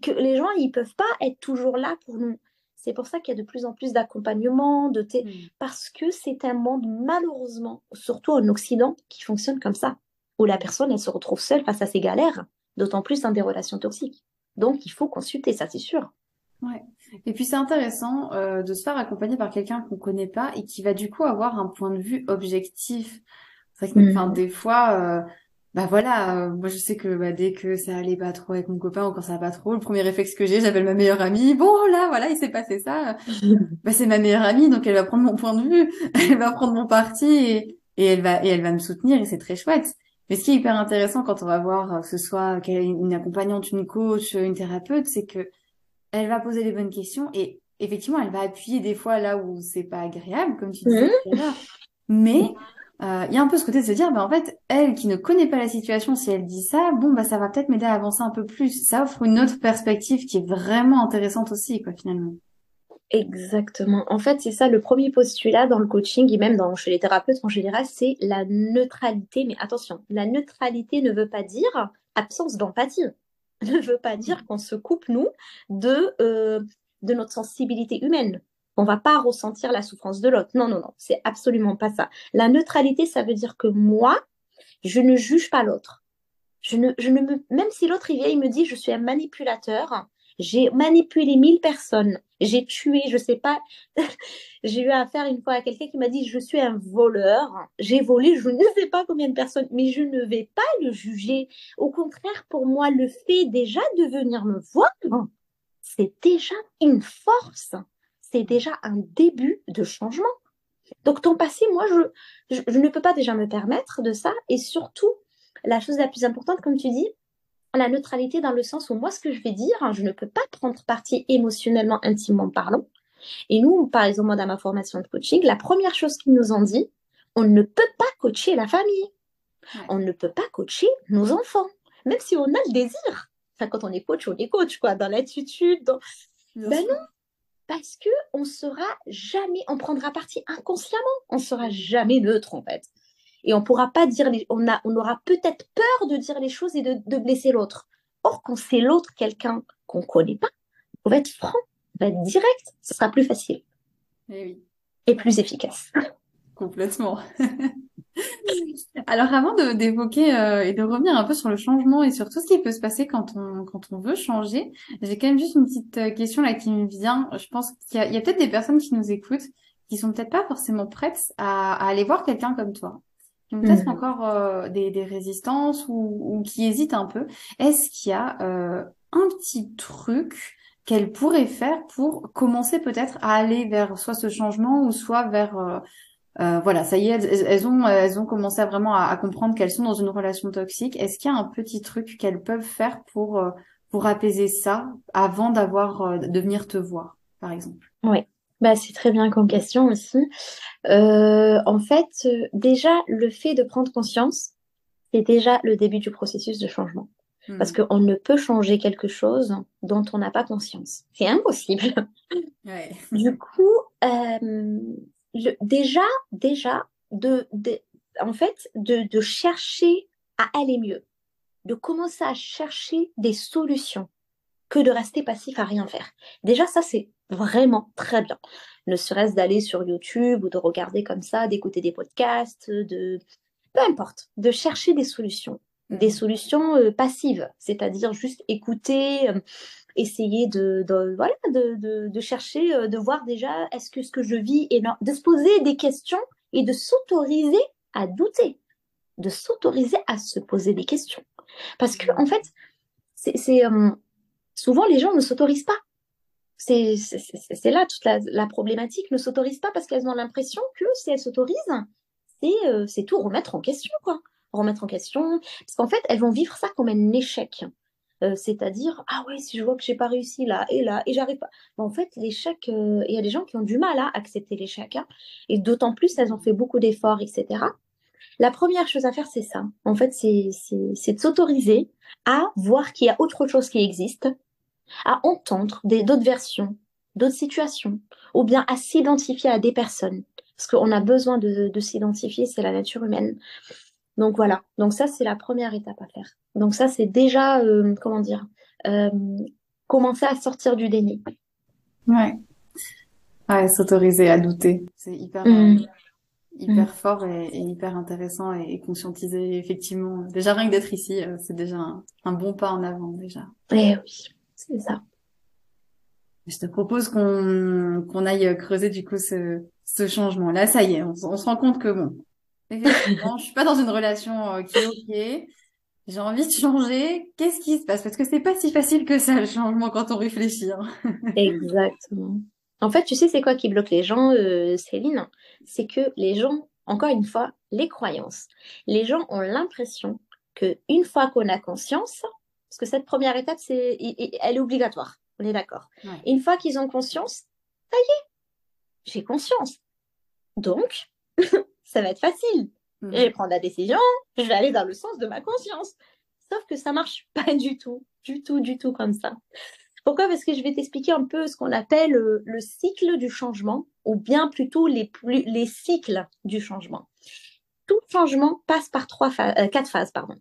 que les gens ils peuvent pas être toujours là pour nous. C'est pour ça qu'il y a de plus en plus d'accompagnement, Hmm. parce que c'est un monde, malheureusement, surtout en Occident, qui fonctionne comme ça, où la personne, elle se retrouve seule face à ses galères, d'autant plus dans des relations toxiques. Donc, il faut consulter, ça, c'est sûr. Ouais. Et puis c'est intéressant de se faire accompagner par quelqu'un qu'on connaît pas et qui va du coup avoir un point de vue objectif. C'est vrai que, enfin, Mhm. des fois, bah voilà, moi je sais que bah, dès que ça allait pas trop avec mon copain ou quand ça va pas trop, le premier réflexe que j'ai, j'appelle ma meilleure amie. Bon là, voilà, il s'est passé ça. Bah c'est ma meilleure amie, donc elle va prendre mon point de vue, elle va prendre mon parti et elle va me soutenir et c'est très chouette. Mais ce qui est hyper intéressant quand on va voir que ce soit une accompagnante, une coach, une thérapeute, c'est que elle va poser les bonnes questions et effectivement, elle va appuyer des fois là où c'est pas agréable, comme tu disais Mhm. tout à l'heure. Mais il y a un peu ce côté de se dire, bah, en fait, elle qui ne connaît pas la situation, si elle dit ça, bon, bah, ça va peut-être m'aider à avancer un peu plus. Ça offre une autre perspective qui est vraiment intéressante aussi, quoi, finalement. Exactement. En fait, c'est ça le premier postulat dans le coaching et même chez les thérapeutes en général, c'est la neutralité. Mais attention, la neutralité ne veut pas dire absence d'empathie. Ne veut pas dire qu'on se coupe, nous, de notre sensibilité humaine. On va pas ressentir la souffrance de l'autre. Non, non, non, c'est absolument pas ça. La neutralité, ça veut dire que moi, je ne juge pas l'autre. Même si l'autre il vient, il me dit je suis un manipulateur, j'ai manipulé 1000 personnes, j'ai tué, je sais pas, j'ai eu affaire une fois à quelqu'un qui m'a dit je suis un voleur, j'ai volé je ne sais pas combien de personnes, mais je ne vais pas le juger. Au contraire, pour moi, le fait déjà de venir me voir, c'est déjà une force, c'est déjà un début de changement. Donc ton passé, moi, je ne peux pas déjà me permettre de ça. Et surtout, la chose la plus importante, comme tu dis, la neutralité dans le sens où moi, ce que je vais dire, hein, je ne peux pas prendre parti émotionnellement, intimement parlant. Et nous, par exemple, moi, dans ma formation de coaching, la première chose qu'ils nous ont dit, on ne peut pas coacher la famille. Ouais, On ne peut pas coacher nos enfants, même si on a le désir. Enfin, quand on est coach, quoi, dans l'attitude. bien Ben sûr. non, parce que on sera jamais, on prendra parti inconsciemment. On sera jamais neutre, en fait. Et on pourra pas dire, on aura peut-être peur de dire les choses et de blesser l'autre. Or, quand c'est l'autre, quelqu'un qu'on connaît pas, on va être franc, on va être direct, ce sera plus facile Eh oui, et plus efficace. complètement. Alors avant d'évoquer et de revenir un peu sur le changement et sur tout ce qui peut se passer quand on veut changer, j'ai quand même juste une petite question là qui me vient. Je pense il y a peut-être des personnes qui nous écoutent qui sont peut-être pas forcément prêtes à aller voir quelqu'un comme toi, qui ont peut-être Mhm. encore des résistances ou qui hésitent un peu. Est-ce qu'il y a un petit truc qu'elle pourrait faire pour commencer peut-être à aller vers soit ce changement ou soit vers voilà, ça y est, elles ont commencé à vraiment à comprendre qu'elles sont dans une relation toxique. Est-ce qu'il y a un petit truc qu'elles peuvent faire pour apaiser ça avant de venir te voir, par exemple? Oui, bah, c'est très bien comme question aussi. En fait, déjà, le fait de prendre conscience, c'est déjà le début du processus de changement. Parce Hmm. qu'on ne peut changer quelque chose dont on n'a pas conscience. C'est impossible. Ouais. Du coup, euh, déjà, en fait, de chercher à aller mieux, de commencer à chercher des solutions que de rester passif à rien faire. Déjà, ça, c'est vraiment très bien. Ne serait-ce d'aller sur YouTube ou de regarder comme ça, d'écouter des podcasts, peu importe, de chercher des Mhm. solutions passives, c'est-à-dire juste écouter, essayer voilà, de chercher, de voir déjà est-ce que ce que je vis est non, de se poser des questions et de s'autoriser à douter, de s'autoriser à se poser des questions. Parce que, en fait, c'est souvent les gens ne s'autorisent pas. C'est là toute la problématique, ne s'autorisent pas parce qu'elles ont l'impression que si elles s'autorisent, c'est tout remettre en question, quoi. Remettre en question, parce qu'en fait, elles vont vivre ça comme un échec. C'est-à-dire, ah ouais, si je vois que j'ai pas réussi là, et j'arrive pas. Mais en fait, l'échec, il y a des gens qui ont du mal à accepter l'échec, hein, et d'autant plus, elles ont fait beaucoup d'efforts, etc. La première chose à faire, c'est ça. En fait, c'est de s'autoriser à voir qu'il y a autre chose qui existe, à entendre d'autres versions, d'autres situations, ou bien à s'identifier à des personnes. Parce qu'on a besoin de s'identifier, c'est la nature humaine. Donc voilà, donc ça c'est la première étape à faire. Donc ça c'est déjà, comment dire, euh, commencer à sortir du déni. Ouais. Ouais, s'autoriser à douter. C'est hyper, Mm, mm. hyper fort et hyper intéressant et conscientiser effectivement. Déjà rien que d'être ici, c'est déjà un bon pas en avant déjà. Eh oui, c'est ça. Je te propose qu'on aille creuser du coup ce changement. Là, ça y est, on se rend compte que bon, effectivement, je suis pas dans une relation qui est ok. J'ai envie de changer. Qu'est-ce qui se passe? Parce que c'est pas si facile que ça le changement quand on réfléchit, hein. Exactement. En fait, tu sais, c'est quoi qui bloque les gens, Céline? C'est que les gens, encore une fois, les croyances. Les gens ont l'impression que une fois qu'on a conscience, parce que cette première étape, elle est obligatoire, on est d'accord. Ouais. Une fois qu'ils ont conscience, j'ai conscience. Donc, ça va être facile. Je vais Mhm. prendre la décision, je vais aller dans le sens de ma conscience. Sauf que ça marche pas du tout, du tout comme ça. Pourquoi? Parce que je vais t'expliquer un peu ce qu'on appelle le cycle du changement, ou bien plutôt les cycles du changement. Tout changement passe par quatre phases, pardon.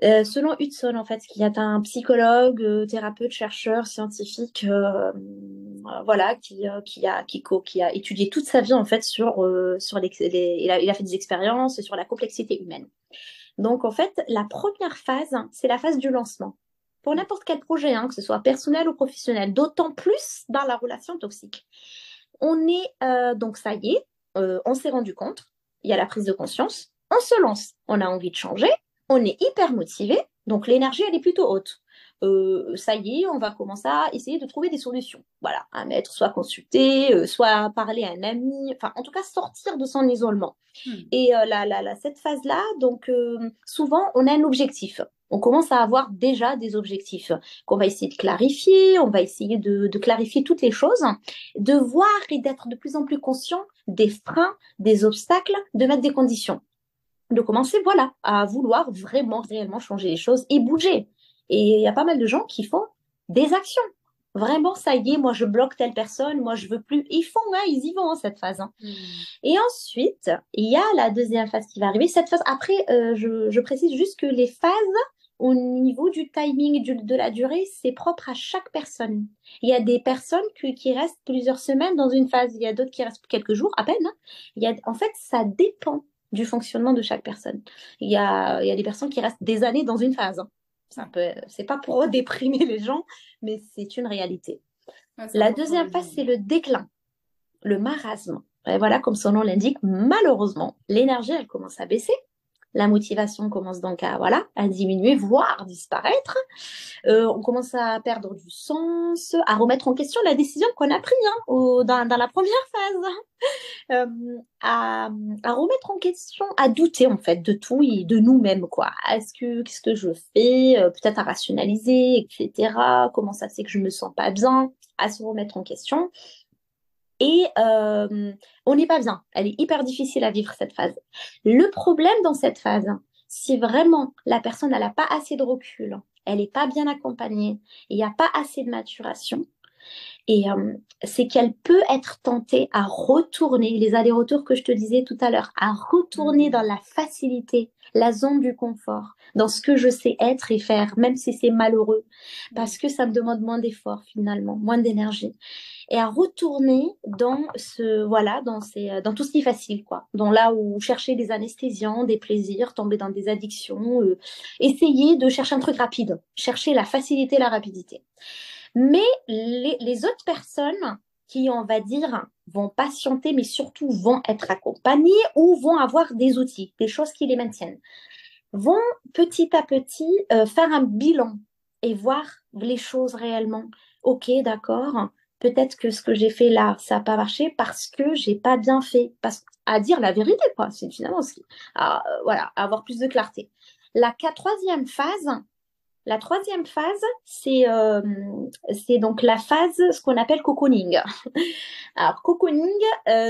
Selon Hudson, en fait, qui est un psychologue, thérapeute, chercheur, scientifique, voilà, qui a étudié toute sa vie en fait sur il a fait des expériences sur la complexité humaine. Donc, en fait, la première phase, c'est la phase du lancement. Pour n'importe quel projet, hein, que ce soit personnel ou professionnel, d'autant plus dans la relation toxique. On est, donc ça y est, on s'est rendu compte, il y a la prise de conscience, on se lance, on a envie de changer, on est hyper motivé, donc l'énergie, elle est plutôt haute. Ça y est, on va commencer à essayer de trouver des solutions. Voilà, à mettre, soit consulter, soit parler à un ami, enfin, en tout cas, sortir de son isolement. Mhm. Et cette phase-là, donc souvent, on a un objectif. On commence à avoir déjà des objectifs qu'on va essayer de clarifier, on va essayer de clarifier toutes les choses, de voir et d'être de plus en plus conscient des freins, des obstacles, de mettre des conditions. De commencer, voilà, à vouloir vraiment, réellement changer les choses et bouger. Et il y a pas mal de gens qui font des actions. Vraiment, ça y est, moi je bloque telle personne, moi je veux plus. Ils font, hein, ils y vont, hein, cette phase, hein. Mhm. Et ensuite, il y a la deuxième phase qui va arriver. Cette phase, après, je précise juste que les phases, au niveau du timing, de la durée, c'est propre à chaque personne. Il y a des personnes qui restent plusieurs semaines dans une phase, il y a d'autres qui restent quelques jours à peine, hein. En fait, ça dépend du fonctionnement de chaque personne. Il y a des personnes qui restent des années dans une phase, hein. C'est pas pour déprimer les gens, mais c'est une réalité. Ouais, c'est La important de deuxième le phase, dire. c'est le déclin, le marasme. Et voilà, comme son nom l'indique, malheureusement, l'énergie, elle commence à baisser. La motivation commence donc à, voilà, à diminuer, voire disparaître. On commence à perdre du sens, à remettre en question la décision qu'on a prise dans la première phase. euh, à, à remettre en question, à douter en fait de tout et de nous-mêmes, quoi. Qu'est-ce que je fais? Peut-être à rationaliser, etc. Comment ça se fait que je me sens pas bien? À se remettre en question. Et on n'est pas bien. Elle est hyper difficile à vivre, cette phase. Le problème dans cette phase, si vraiment la personne n'a pas assez de recul, elle n'est pas bien accompagnée, il n'y a pas assez de maturation, et c'est qu'elle peut être tentée à retourner, les allers-retours que je te disais tout à l'heure, à retourner dans Mm. la facilité, la zone du confort, dans ce que je sais être et faire, même si c'est malheureux, parce que ça me demande moins d'efforts finalement, moins d'énergie, et à retourner dans voilà, dans tout ce qui est facile, quoi, dans là où chercher des anesthésiants, des plaisirs, tomber dans des addictions, essayer de chercher un truc rapide, chercher la facilité, la rapidité. Mais les autres personnes qui, on va dire, vont patienter, mais surtout vont être accompagnées ou vont avoir des outils, des choses qui les maintiennent, vont petit à petit faire un bilan et voir les choses réellement. Ok, d'accord, peut-être que ce que j'ai fait là, ça n'a pas marché parce que j'ai pas bien fait. À dire la vérité, quoi, c'est finalement aussi. Voilà, avoir plus de clarté. Troisième phase, c'est donc la phase, ce qu'on appelle cocooning. Alors, cocooning,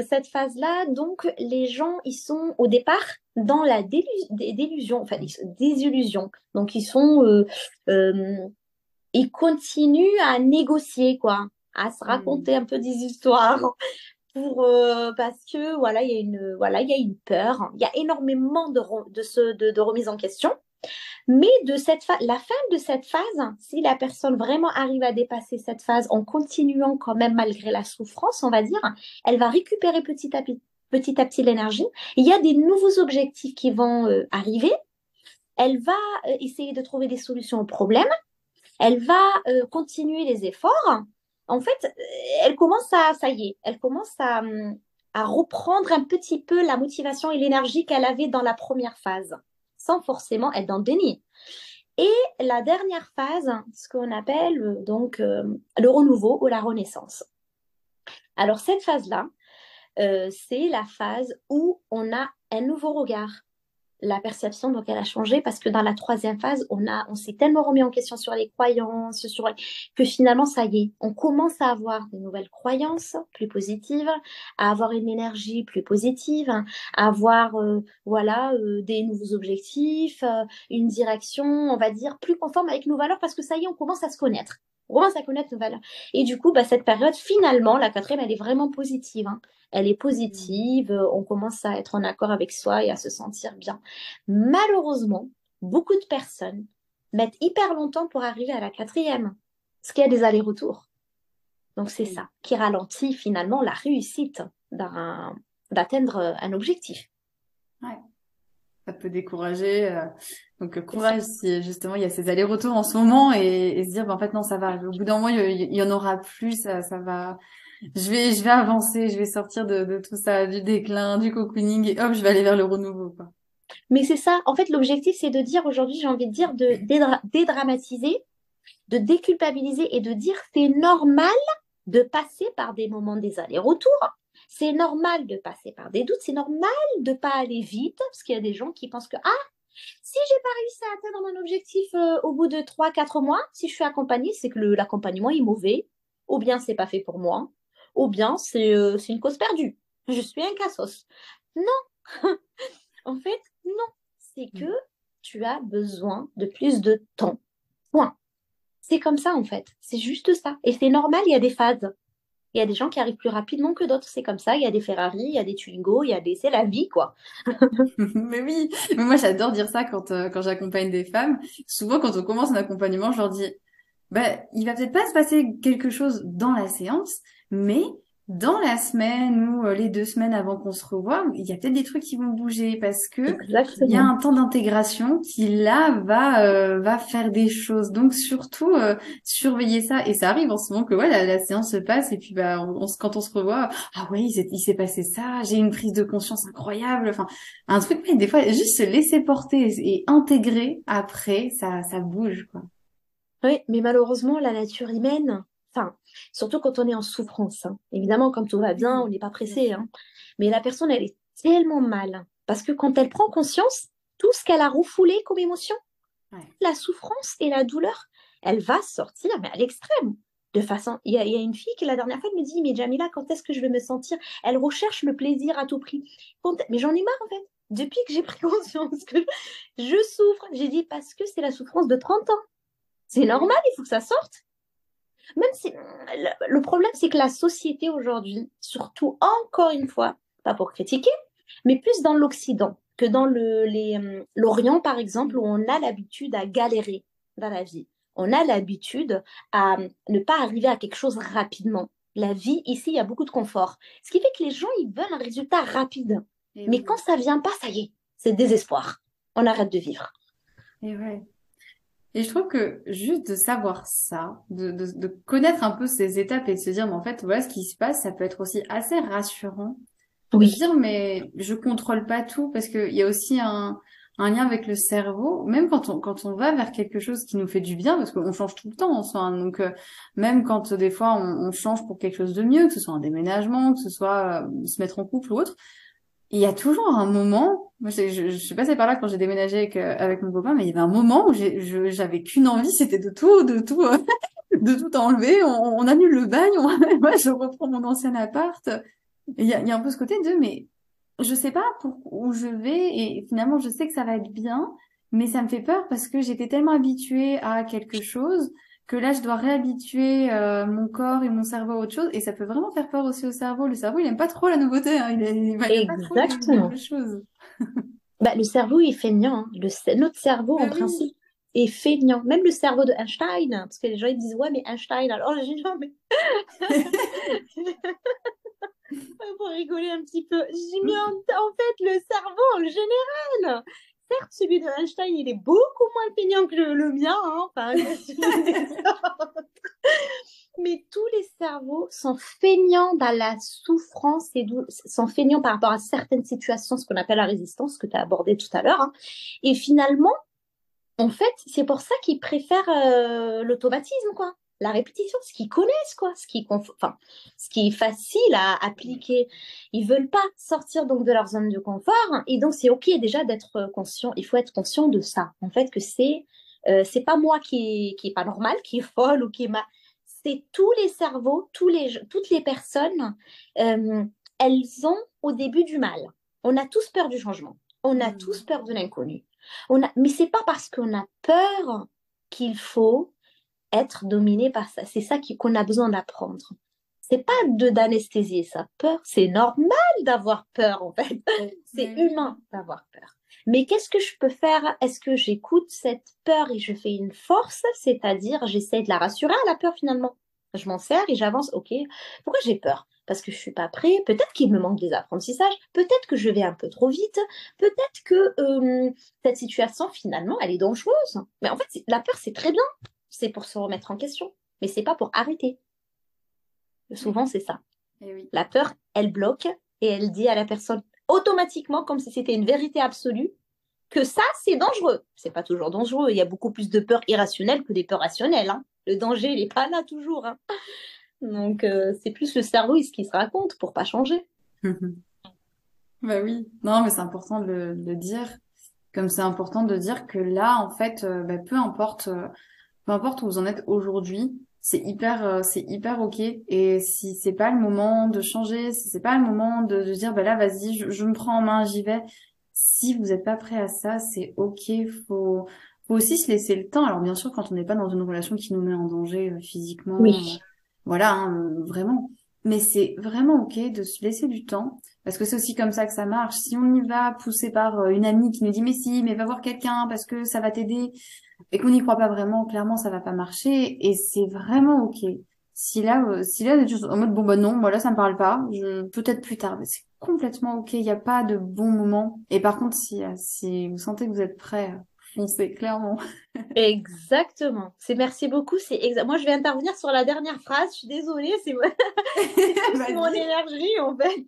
cette phase-là, donc, les gens, ils sont au départ dans la délusion, enfin, désillusion. Donc, euh, ils continuent à négocier, quoi, à se Mm. raconter un peu des histoires. Parce que voilà, il y a une peur, il y a énormément de remise en question. Mais la fin de cette phase, si la personne vraiment arrive à dépasser cette phase en continuant quand même malgré la souffrance, on va dire, elle va récupérer petit à petit l'énergie. Il y a des nouveaux objectifs qui vont arriver. Elle va essayer de trouver des solutions aux problèmes. Elle va continuer les efforts. En fait, elle commence ça y est, elle commence à reprendre un petit peu la motivation et l'énergie qu'elle avait dans la première phase, sans forcément être dans le déni. Et la dernière phase, ce qu'on appelle le renouveau ou la renaissance. Alors cette phase-là, c'est la phase où on a un nouveau regard. La perception, donc, elle a changé parce que dans la troisième phase, on s'est tellement remis en question sur les croyances, que finalement, ça y est, on commence à avoir de nouvelles croyances plus positives, à avoir une énergie plus positive, à avoir, des nouveaux objectifs, une direction, on va dire, plus conforme avec nos valeurs parce que ça y est, on commence à se connaître. On commence à connaître nos valeurs. Et du coup, bah, cette période, finalement, la quatrième, elle est vraiment positive, hein. Elle est Mm. positive, on commence à être en accord avec soi et à se sentir bien. Malheureusement, beaucoup de personnes mettent hyper longtemps pour arriver à la quatrième, parce qu'il y a des allers-retours. Donc c'est Oui. ça qui ralentit finalement la réussite d'atteindre un objectif. Ouais. Ça peut décourager. Donc, C'est ça. courage si justement il y a ces allers-retours en ce moment et se dire, bah, en fait, non, ça va. Au bout d'un moment, il y en aura plus. Ça va. Je vais avancer. Je vais sortir de tout ça, du déclin, du cocooning et hop, je vais aller vers le renouveau, quoi. Mais c'est ça, en fait, l'objectif, c'est de dire aujourd'hui, j'ai envie de dire, de dédramatiser, de déculpabiliser et de dire c'est normal de passer par des moments des allers-retours. C'est normal de passer par des doutes, c'est normal de pas aller vite, parce qu'il y a des gens qui pensent que si j'ai pas réussi à atteindre mon objectif au bout de 3 4 mois, si je suis accompagnée, c'est que l'accompagnement est mauvais, ou bien c'est pas fait pour moi, ou bien c'est une cause perdue. Je suis un cassos. Non, en fait, non. C'est que Mm. tu as besoin de plus de temps. Point. C'est comme ça, en fait. C'est juste ça. Et c'est normal, il y a des phases. Il y a des gens qui arrivent plus rapidement que d'autres. C'est comme ça. Il y a des Ferrari, il y a des Twingo, c'est la vie, quoi. Mais oui, mais moi j'adore dire ça quand j'accompagne des femmes. Souvent, quand on commence un accompagnement, je leur dis, bah, il va peut-être pas se passer quelque chose dans la séance, mais dans la semaine ou les 2 semaines avant qu'on se revoie, il y a peut-être des trucs qui vont bouger parce que il y a Exactement. un temps d'intégration qui là va faire des choses. Donc surtout surveiller ça. Et ça arrive en ce moment que ouais, la séance se passe et puis bah quand on se revoit, ah ouais, il s'est passé ça, j'ai une prise de conscience incroyable. Enfin, un truc, mais des fois, juste se laisser porter et intégrer après, ça bouge, quoi. Oui, mais malheureusement, la nature humaine, enfin, surtout quand on est en souffrance, hein. Évidemment, quand tout va bien, Oui, on n'est pas bien pressé, sûr. hein. Mais la personne, elle est tellement mal. Parce que quand elle prend conscience, tout ce qu'elle a refoulé comme émotion, Ouais. la souffrance et la douleur, elle va sortir, mais à l'extrême. De façon, il y a une fille qui la dernière fois elle me dit, mais Jamila, quand est-ce que je vais me sentir? Elle recherche le plaisir à tout prix. Mais j'en ai marre en fait. Depuis que j'ai pris conscience que je souffre, j'ai dit parce que c'est la souffrance de 30 ans. C'est Eh normal, oui. il faut que ça sorte. Même si le problème, c'est que la société aujourd'hui, surtout encore une fois, pas pour critiquer, mais plus dans l'Occident que dans l'Orient, par exemple, où on a l'habitude à galérer dans la vie. On a l'habitude à ne pas arriver à quelque chose rapidement. La vie, ici, il y a beaucoup de confort. Ce qui fait que les gens, ils veulent un résultat rapide. Eh Mais quand oui. ça vient pas, ça y est, c'est désespoir. On arrête de vivre. Et ouais. Et je trouve que juste de savoir ça, de connaître un peu ces étapes et de se dire, mais en fait, voilà ce qui se passe, ça peut être aussi assez rassurant. De se Oui, dire, mais je contrôle pas tout parce qu'il y a aussi un lien avec le cerveau, même quand on va vers quelque chose qui nous fait du bien, parce qu'on change tout le temps en soi, hein. Donc, même quand des fois on change pour quelque chose de mieux, que ce soit un déménagement, que ce soit se mettre en couple ou autre, il y a toujours un moment, moi je suis passée par là quand j'ai déménagé avec mon copain, mais il y avait un moment où j'avais qu'une envie, c'était de tout enlever, on annule le bail, moi je reprends mon ancien appart. Et il y a un peu ce côté de, mais je sais pas où je vais et finalement je sais que ça va être bien, mais ça me fait peur parce que j'étais tellement habituée à quelque chose que là je dois réhabituer mon corps et mon cerveau à autre chose et ça peut vraiment faire peur aussi au cerveau. Le cerveau il aime pas trop la nouveauté, hein. Il aime pas trop les exactement. nouvelles choses. Bah, le cerveau est feignant, hein. Notre cerveau, en Ben oui. principe, est feignant. Même le cerveau de Einstein, hein, parce que les gens ils disent, ouais, mais Einstein, alors j'ai dit, non, mais pour rigoler un petit peu, j'ai dit, mais en fait, le cerveau en général, certes, celui de Einstein, il est beaucoup moins feignant que le mien, hein, enfin, que celui des autres. Mais tous les cerveaux sont feignants dans la souffrance et sont feignants par rapport à certaines situations, ce qu'on appelle la résistance, que tu as abordé tout à l'heure, hein. Et finalement, en fait, c'est pour ça qu'ils préfèrent l'automatisme, quoi. La répétition, ce qu'ils connaissent, quoi. Enfin, ce qui est facile à appliquer. Ils veulent pas sortir donc de leur zone de confort. Et donc, c'est OK déjà d'être conscient. Il faut être conscient de ça. En fait, que c'est pas moi qui est pas normal, qui est folle ou qui est ma... C'est tous les cerveaux, toutes les personnes, euh, elles ont au début du mal. On a tous peur du changement. On a tous Hmm. peur de l'inconnu. Mais c'est pas parce qu'on a peur qu'il faut être dominé par ça. C'est ça qu'on a besoin d'apprendre. C'est pas Ouais. d'anesthésier sa peur. C'est normal d'avoir peur, en fait. C'est Mais oui. humain d'avoir peur. Mais qu'est-ce que je peux faire? Est-ce que j'écoute cette peur et je fais une force? C'est-à-dire, j'essaie de la rassurer à la peur finalement. Je m'en sers et j'avance. Ok, pourquoi j'ai peur? Parce que je suis pas prêt. Peut-être qu'il me manque des apprentissages. Peut-être que je vais un peu trop vite. Peut-être que cette situation finalement, elle est dangereuse. Mais en fait, la peur, c'est très bien. C'est pour se remettre en question. Mais c'est pas pour arrêter. Souvent, c'est ça. Et oui. La peur, elle bloque et elle dit à la personne automatiquement, comme si c'était une vérité absolue, que ça, c'est dangereux. C'est pas toujours dangereux. Il y a beaucoup plus de peurs irrationnelles que des peurs rationnelles, hein. Le danger, il n'est pas là toujours, hein. Donc, c'est plus le cerveau ce qui se raconte pour pas changer. Bah oui. Non, mais c'est important de le dire. Comme c'est important de dire que là, en fait, bah, peu importe où vous en êtes aujourd'hui, c'est hyper ok. Et si c'est pas le moment de changer, si c'est pas le moment de dire, bah là, vas-y, je me prends en main, j'y vais. Si vous n'êtes pas prêt à ça, c'est ok. Faut aussi se laisser le temps. Alors bien sûr, quand on n'est pas dans une relation qui nous met en danger physiquement, Oui, voilà, hein, vraiment. Mais c'est vraiment ok de se laisser du temps. Parce que c'est aussi comme ça que ça marche. Si on y va poussé par une amie qui nous dit mais si, mais va voir quelqu'un parce que ça va t'aider et qu'on n'y croit pas vraiment, clairement ça va pas marcher et c'est vraiment ok. si là, en mode, bon, bah non, moi là, ça me parle pas, peut-être plus tard, mais c'est complètement ok, il n'y a pas de bon moment. Et par contre, si vous sentez que vous êtes prêt, foncez, clairement. Exactement. C'est merci beaucoup. Moi, je vais intervenir sur la dernière phrase. Je suis désolée, c'est plus mon Vas-y. énergie en fait.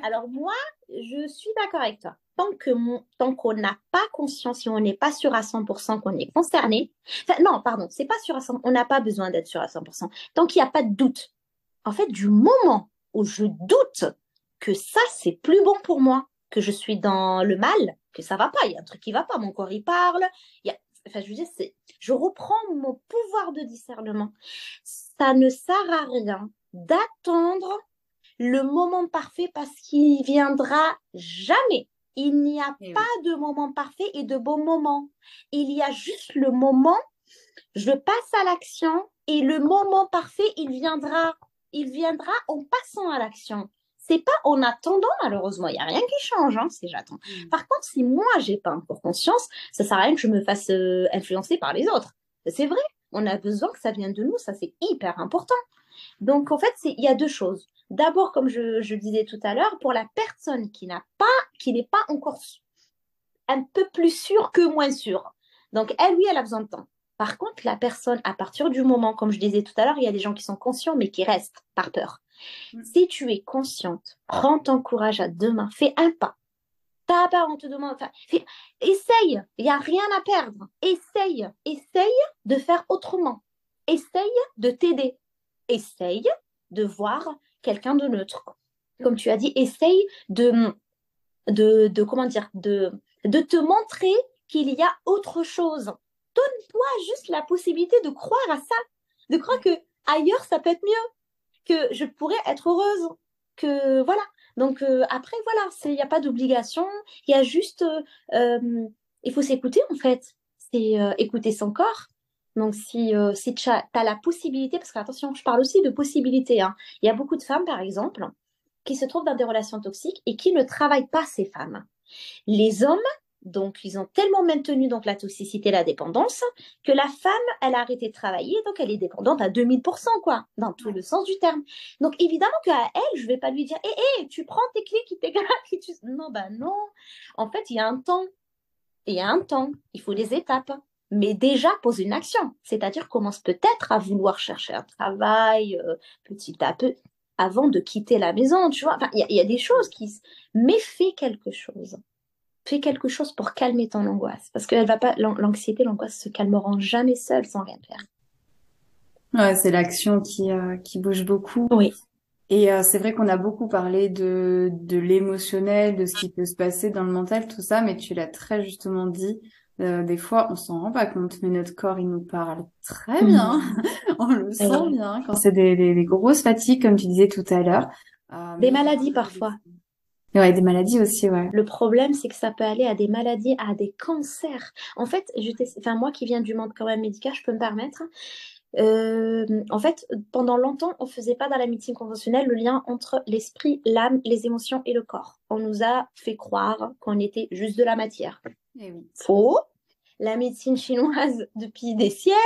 Alors moi, je suis d'accord avec toi. Tant qu'on n'a pas conscience, si on n'est pas sûr à 100% qu'on est concerné, enfin, non, pardon, c'est pas sûr à 100%, on n'a pas besoin d'être sûr à 100%. Tant qu'il n'y a pas de doute. En fait, du moment où je doute que ça, c'est plus bon pour moi, que je suis dans le mal, que ça va pas, il y a un truc qui va pas, mon corps il parle, enfin, je veux dire, je reprends mon pouvoir de discernement. Ça ne sert à rien d'attendre le moment parfait parce qu'il viendra jamais. Il n'y a Et pas oui. de moment parfait et de bon moment. Il y a juste le moment, je passe à l'action et le moment parfait, il viendra en passant à l'action. C'est pas en attendant, malheureusement, il n'y a rien qui change, hein, si j'attends. Mm. Par contre, si moi, j'ai pas encore conscience, ça sert à rien que je me fasse influencer par les autres. C'est vrai, on a besoin que ça vienne de nous, ça c'est hyper important. Donc, en fait, il y a deux choses. D'abord, comme je disais tout à l'heure, pour la personne qui n'est pas encore un peu plus sûre que moins sûre. Donc, elle, oui, elle a besoin de temps. Par contre, la personne, à partir du moment, comme je disais tout à l'heure, il y a des gens qui sont conscients, mais qui restent par peur. Mm. Si tu es consciente, prends ton courage à deux mains, fais un pas. T'as pas, on te demande, enfin, essaye, il n'y a rien à perdre. Essaye de faire autrement. Essaye de t'aider. Essaye de voir quelqu'un de neutre. Comme tu as dit, essaye comment dire, de te montrer qu'il y a autre chose. Donne-toi juste la possibilité de croire à ça, de croire que ailleurs ça peut être mieux, que je pourrais être heureuse, que voilà. Donc après voilà, il n'y a pas d'obligation, il y a juste, il faut s'écouter en fait, c'est écouter son corps. Donc si tu as la possibilité, parce que attention, je parle aussi de possibilité, hein. Il y a beaucoup de femmes par exemple qui se trouvent dans des relations toxiques et qui ne travaillent pas ces femmes. Les hommes, donc, ils ont tellement maintenu donc la toxicité, la dépendance, que la femme, elle a arrêté de travailler, donc elle est dépendante à 2000%, quoi, dans tout Ouais. le sens du terme. Donc, évidemment qu'à elle, je vais pas lui dire, tu prends tes clés qui t'égalent, non, bah non. En fait, il y a un temps, il faut des étapes. Mais déjà, pose une action. C'est-à-dire, commence peut-être à vouloir chercher un travail petit à peu avant de quitter la maison, tu vois. Enfin, il y a des choses Mais fais quelque chose. Fais quelque chose pour calmer ton angoisse. Parce que elle va pas, l'anxiété, l'angoisse se calmeront jamais seule sans rien faire. Ouais, c'est l'action qui bouge beaucoup. Oui. Et c'est vrai qu'on a beaucoup parlé de l'émotionnel, de ce qui peut se passer dans le mental, tout ça, mais tu l'as très justement dit. Des fois, on s'en rend pas compte, mais notre corps, il nous parle très bien. Mmh. On le C'est sent vrai. bien quand c'est des grosses fatigues, comme tu disais tout à l'heure. Des Mais il y a maladies aussi des... parfois. Ouais, des maladies aussi, ouais. Le problème, c'est que ça peut aller à des maladies, à des cancers. En fait, enfin, moi qui viens du monde quand même médical, je peux me permettre. En fait, pendant longtemps, on ne faisait pas dans la médecine conventionnelle le lien entre l'esprit, l'âme, les émotions et le corps. On nous a fait croire qu'on était juste de la matière. Eh oui. Faux. La médecine chinoise depuis des siècles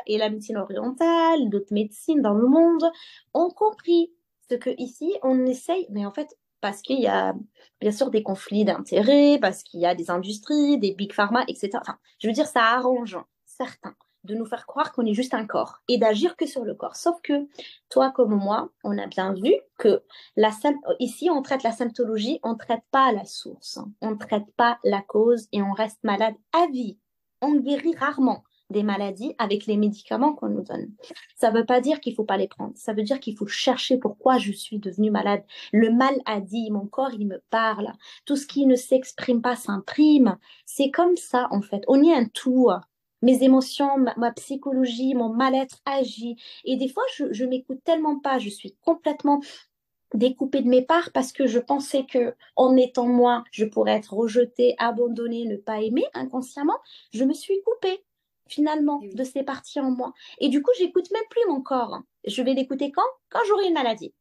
et la médecine orientale, d'autres médecines dans le monde ont compris ce que ici on essaye, mais en fait parce qu'il y a bien sûr des conflits d'intérêts, parce qu'il y a des industries, des big pharma, etc. Enfin, je veux dire, ça arrange certains de nous faire croire qu'on est juste un corps et d'agir que sur le corps. Sauf que toi comme moi, on a bien vu que ici on traite la symptologie, on ne traite pas la source, on ne traite pas la cause et on reste malade à vie. On guérit rarement des maladies avec les médicaments qu'on nous donne. Ça ne veut pas dire qu'il ne faut pas les prendre. Ça veut dire qu'il faut chercher pourquoi je suis devenue malade. Le mal a dit, mon corps, il me parle. Tout ce qui ne s'exprime pas s'imprime. C'est comme ça, en fait. On est un tout. Mes émotions, ma psychologie, mon mal-être agit. Et des fois, je m'écoute tellement pas. Je suis complètement découpée de mes parts parce que je pensais que en étant moi, je pourrais être rejetée, abandonnée, ne pas aimer inconsciemment. Je me suis coupée finalement Eh de oui. ces parties en moi. Et du coup, j'écoute même plus mon corps. Je vais l'écouter quand? Quand j'aurai une maladie.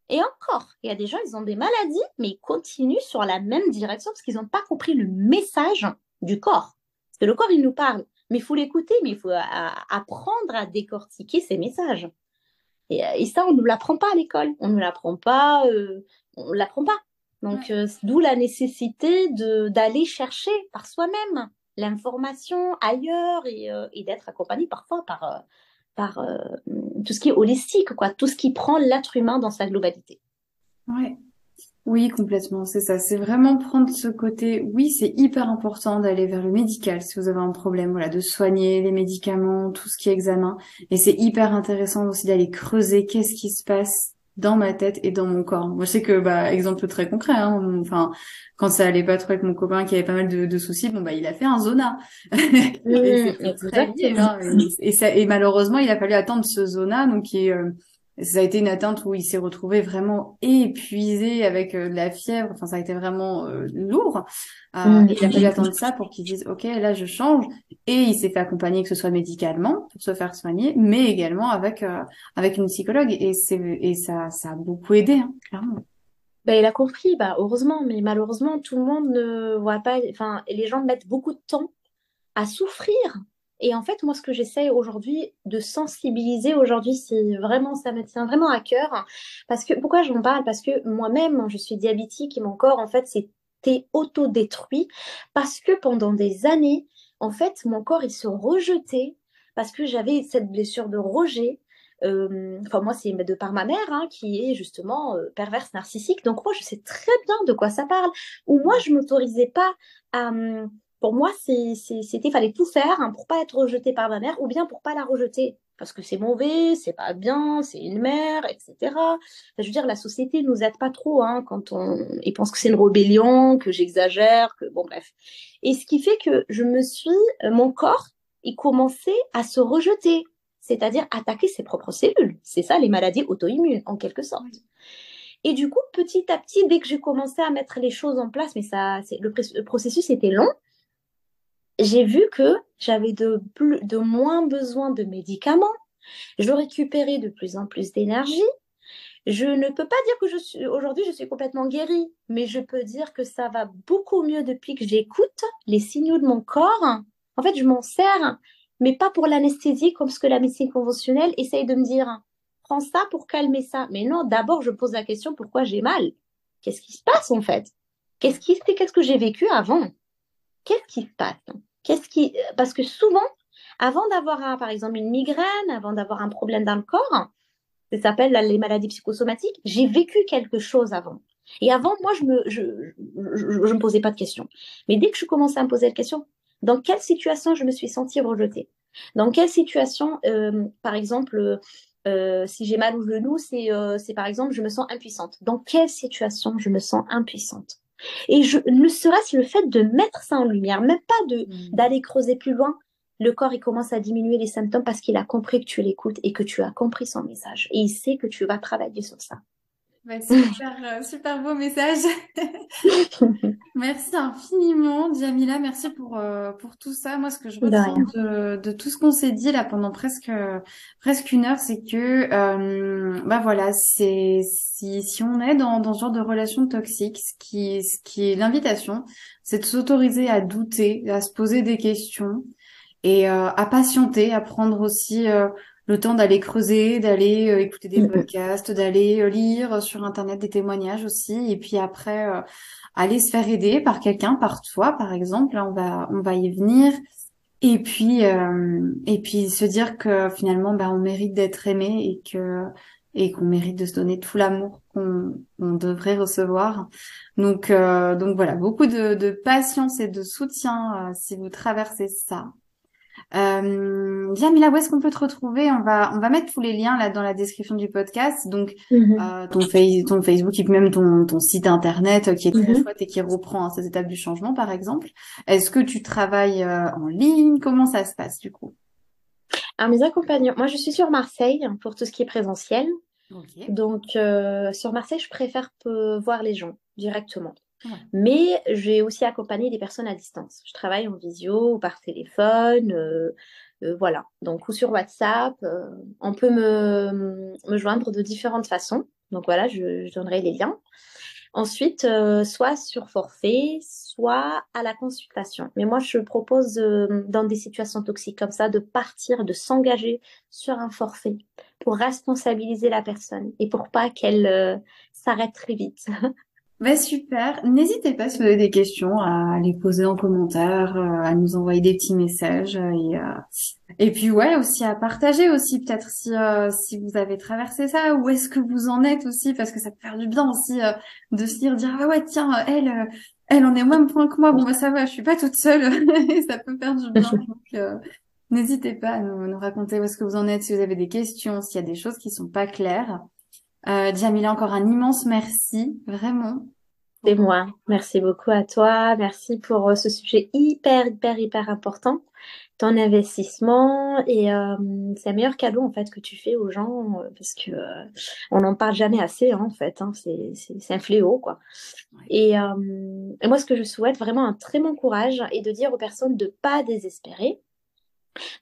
Et encore, il y a des gens, ils ont des maladies, mais ils continuent sur la même direction parce qu'ils n'ont pas compris le message du corps. Parce que le corps, il nous parle, mais il faut l'écouter, mais il faut apprendre à décortiquer ces messages. Et ça, on ne nous l'apprend pas à l'école. On ne l'apprend pas. On l'apprend pas. Donc, Ouais. d'où la nécessité d'aller chercher par soi-même l'information ailleurs et d'être accompagné parfois par tout ce qui est holistique, quoi, tout ce qui prend l'être humain dans sa globalité. Ouais. Oui, complètement, c'est ça. C'est vraiment prendre ce côté. Oui, c'est hyper important d'aller vers le médical si vous avez un problème, voilà, de soigner les médicaments, tout ce qui est examen. Et c'est hyper intéressant aussi d'aller creuser qu'est-ce qui se passe dans ma tête et dans mon corps. Moi, je sais que, bah, exemple très concret, hein, enfin, quand ça allait pas trop avec mon copain qui avait pas mal de soucis, bon, bah, il a fait un zona. Et c'était très lié, Exactement. hein. Et malheureusement, il a fallu attendre ce zona, donc ça a été une atteinte où il s'est retrouvé vraiment épuisé avec de la fièvre. Enfin, ça a été vraiment lourd. Et il a fallu attendre ça pour qu'il dise, OK, là, je change. Et il s'est fait accompagner, que ce soit médicalement pour se faire soigner, mais également avec une psychologue. Et ça a beaucoup aidé, hein, clairement. Ben, il a compris, bah, heureusement, mais malheureusement, tout le monde ne voit pas, enfin, les gens mettent beaucoup de temps à souffrir. Et en fait, moi, ce que j'essaie aujourd'hui de sensibiliser aujourd'hui, c'est vraiment, ça me tient vraiment à cœur. Parce que, pourquoi j'en parle? Parce que moi-même, je suis diabétique et mon corps, en fait, s'était autodétruit parce que pendant des années, en fait, mon corps, il se rejetait parce que j'avais cette blessure de rejet. Enfin, moi, c'est de par ma mère, hein, qui est justement perverse narcissique. Donc, moi, je sais très bien de quoi ça parle. Ou moi, je m'autorisais pas à, pour moi, fallait tout faire, hein, pour pas être rejeté par ma mère ou bien pour pas la rejeter. Parce que c'est mauvais, c'est pas bien, c'est une mère, etc. Enfin, je veux dire, la société nous aide pas trop, hein, quand ils pensent que c'est une rébellion, que j'exagère, que bon, bref. Et ce qui fait que mon corps, il commençait à se rejeter, c'est-à-dire attaquer ses propres cellules. C'est ça, les maladies auto-immunes, en quelque sorte. Oui. Et du coup, petit à petit, dès que j'ai commencé à mettre les choses en place, mais le processus était long, j'ai vu que j'avais de moins besoin de médicaments, je récupérais de plus en plus d'énergie. Je ne peux pas dire que aujourd'hui je suis complètement guérie, mais je peux dire que ça va beaucoup mieux depuis que j'écoute les signaux de mon corps. En fait, je m'en sers, mais pas pour l'anesthésie comme ce que la médecine conventionnelle essaye de me dire. Prends ça pour calmer ça. Mais non, d'abord je pose la question pourquoi j'ai mal. Qu'est-ce qui se passe en fait? Qu'est-ce que j'ai vécu avant? Qu'est-ce qui se passe? Parce que souvent, avant d'avoir, par exemple, une migraine, avant d'avoir un problème dans le corps, ça s'appelle les maladies psychosomatiques, j'ai vécu quelque chose avant. Et avant, moi, je me posais pas de questions. Mais dès que je commençais à me poser la question, dans quelle situation je me suis sentie rejetée? Dans quelle situation, par exemple, si j'ai mal au genou, c'est par exemple, je me sens impuissante. Dans quelle situation je me sens impuissante? Et ne serait-ce le fait de mettre ça en lumière, même pas Mm. d'aller creuser plus loin, le corps il commence à diminuer les symptômes parce qu'il a compris que tu l'écoutes et que tu as compris son message. Et il sait que tu vas travailler sur ça. Bah, super, super beau message. Merci infiniment, Jamila. Merci pour tout ça. Moi, ce que je De retiens rien. de tout ce qu'on s'est dit là pendant presque une heure, c'est que bah voilà, si on est dans ce genre de relation toxique, ce qui est l'invitation, c'est de s'autoriser à douter, à se poser des questions et à patienter, à prendre aussi le temps d'aller creuser, d'aller écouter des podcasts, d'aller lire sur Internet des témoignages aussi, et puis après aller se faire aider par quelqu'un, par toi par exemple. Là, on va y venir. Et puis se dire que finalement, ben, on mérite d'être aimé et qu'on mérite de se donner tout l'amour qu'on devrait recevoir. Donc voilà, beaucoup de patience et de soutien si vous traversez ça. Jamila, où est-ce qu'on peut te retrouver? On va mettre tous les liens là dans la description du podcast. Donc, Mhm. ton Facebook et puis même ton site internet qui est très Mhm. chouette et qui reprend ces étapes du changement, par exemple. Est-ce que tu travailles en ligne? Comment ça se passe du coup? Alors, mes accompagnants, moi je suis sur Marseille pour tout ce qui est présentiel. Ok. Donc, sur Marseille, je préfère voir les gens directement. Ouais. Mais j'ai aussi accompagné des personnes à distance. Je travaille en visio ou par téléphone, voilà. Donc, ou sur WhatsApp, on peut me joindre de différentes façons. Donc voilà, je donnerai les liens. Ensuite, soit sur forfait, soit à la consultation. Mais moi, je propose, dans des situations toxiques comme ça, de partir, de s'engager sur un forfait pour responsabiliser la personne et pour pas qu'elle s'arrête très vite. Bah super. N'hésitez pas si vous avez des questions à les poser en commentaire, à nous envoyer des petits messages et puis ouais aussi à partager aussi peut-être si vous avez traversé ça, où est-ce que vous en êtes aussi parce que ça peut faire du bien aussi de se dire ah ouais tiens elle en est au même point que moi, bon bah ça va, je suis pas toute seule et ça peut faire du bien, donc n'hésitez pas à nous raconter où est-ce que vous en êtes, si vous avez des questions, s'il y a des choses qui sont pas claires. Jamila, encore un immense merci, vraiment. C'est moi. Merci beaucoup à toi. Merci pour ce sujet hyper, hyper, hyper important. Ton investissement et c'est le meilleur cadeau en fait que tu fais aux gens parce que on n'en parle jamais assez hein, en fait. Hein, c'est un fléau quoi. Ouais. Et moi, ce que je souhaite vraiment un très bon courage et de dire aux personnes de pas désespérer,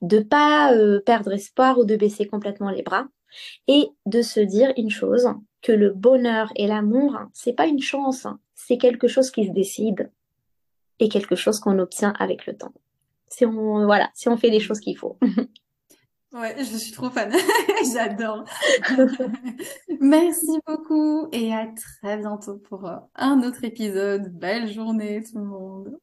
de pas perdre espoir ou de baisser complètement les bras et de se dire une chose, que le bonheur et l'amour, c'est pas une chance, hein, c'est quelque chose qui se décide et quelque chose qu'on obtient avec le temps. Si on, voilà, si on fait les choses qu'il faut. Ouais, je suis trop fan. J'adore. Merci beaucoup et à très bientôt pour un autre épisode. Belle journée tout le monde.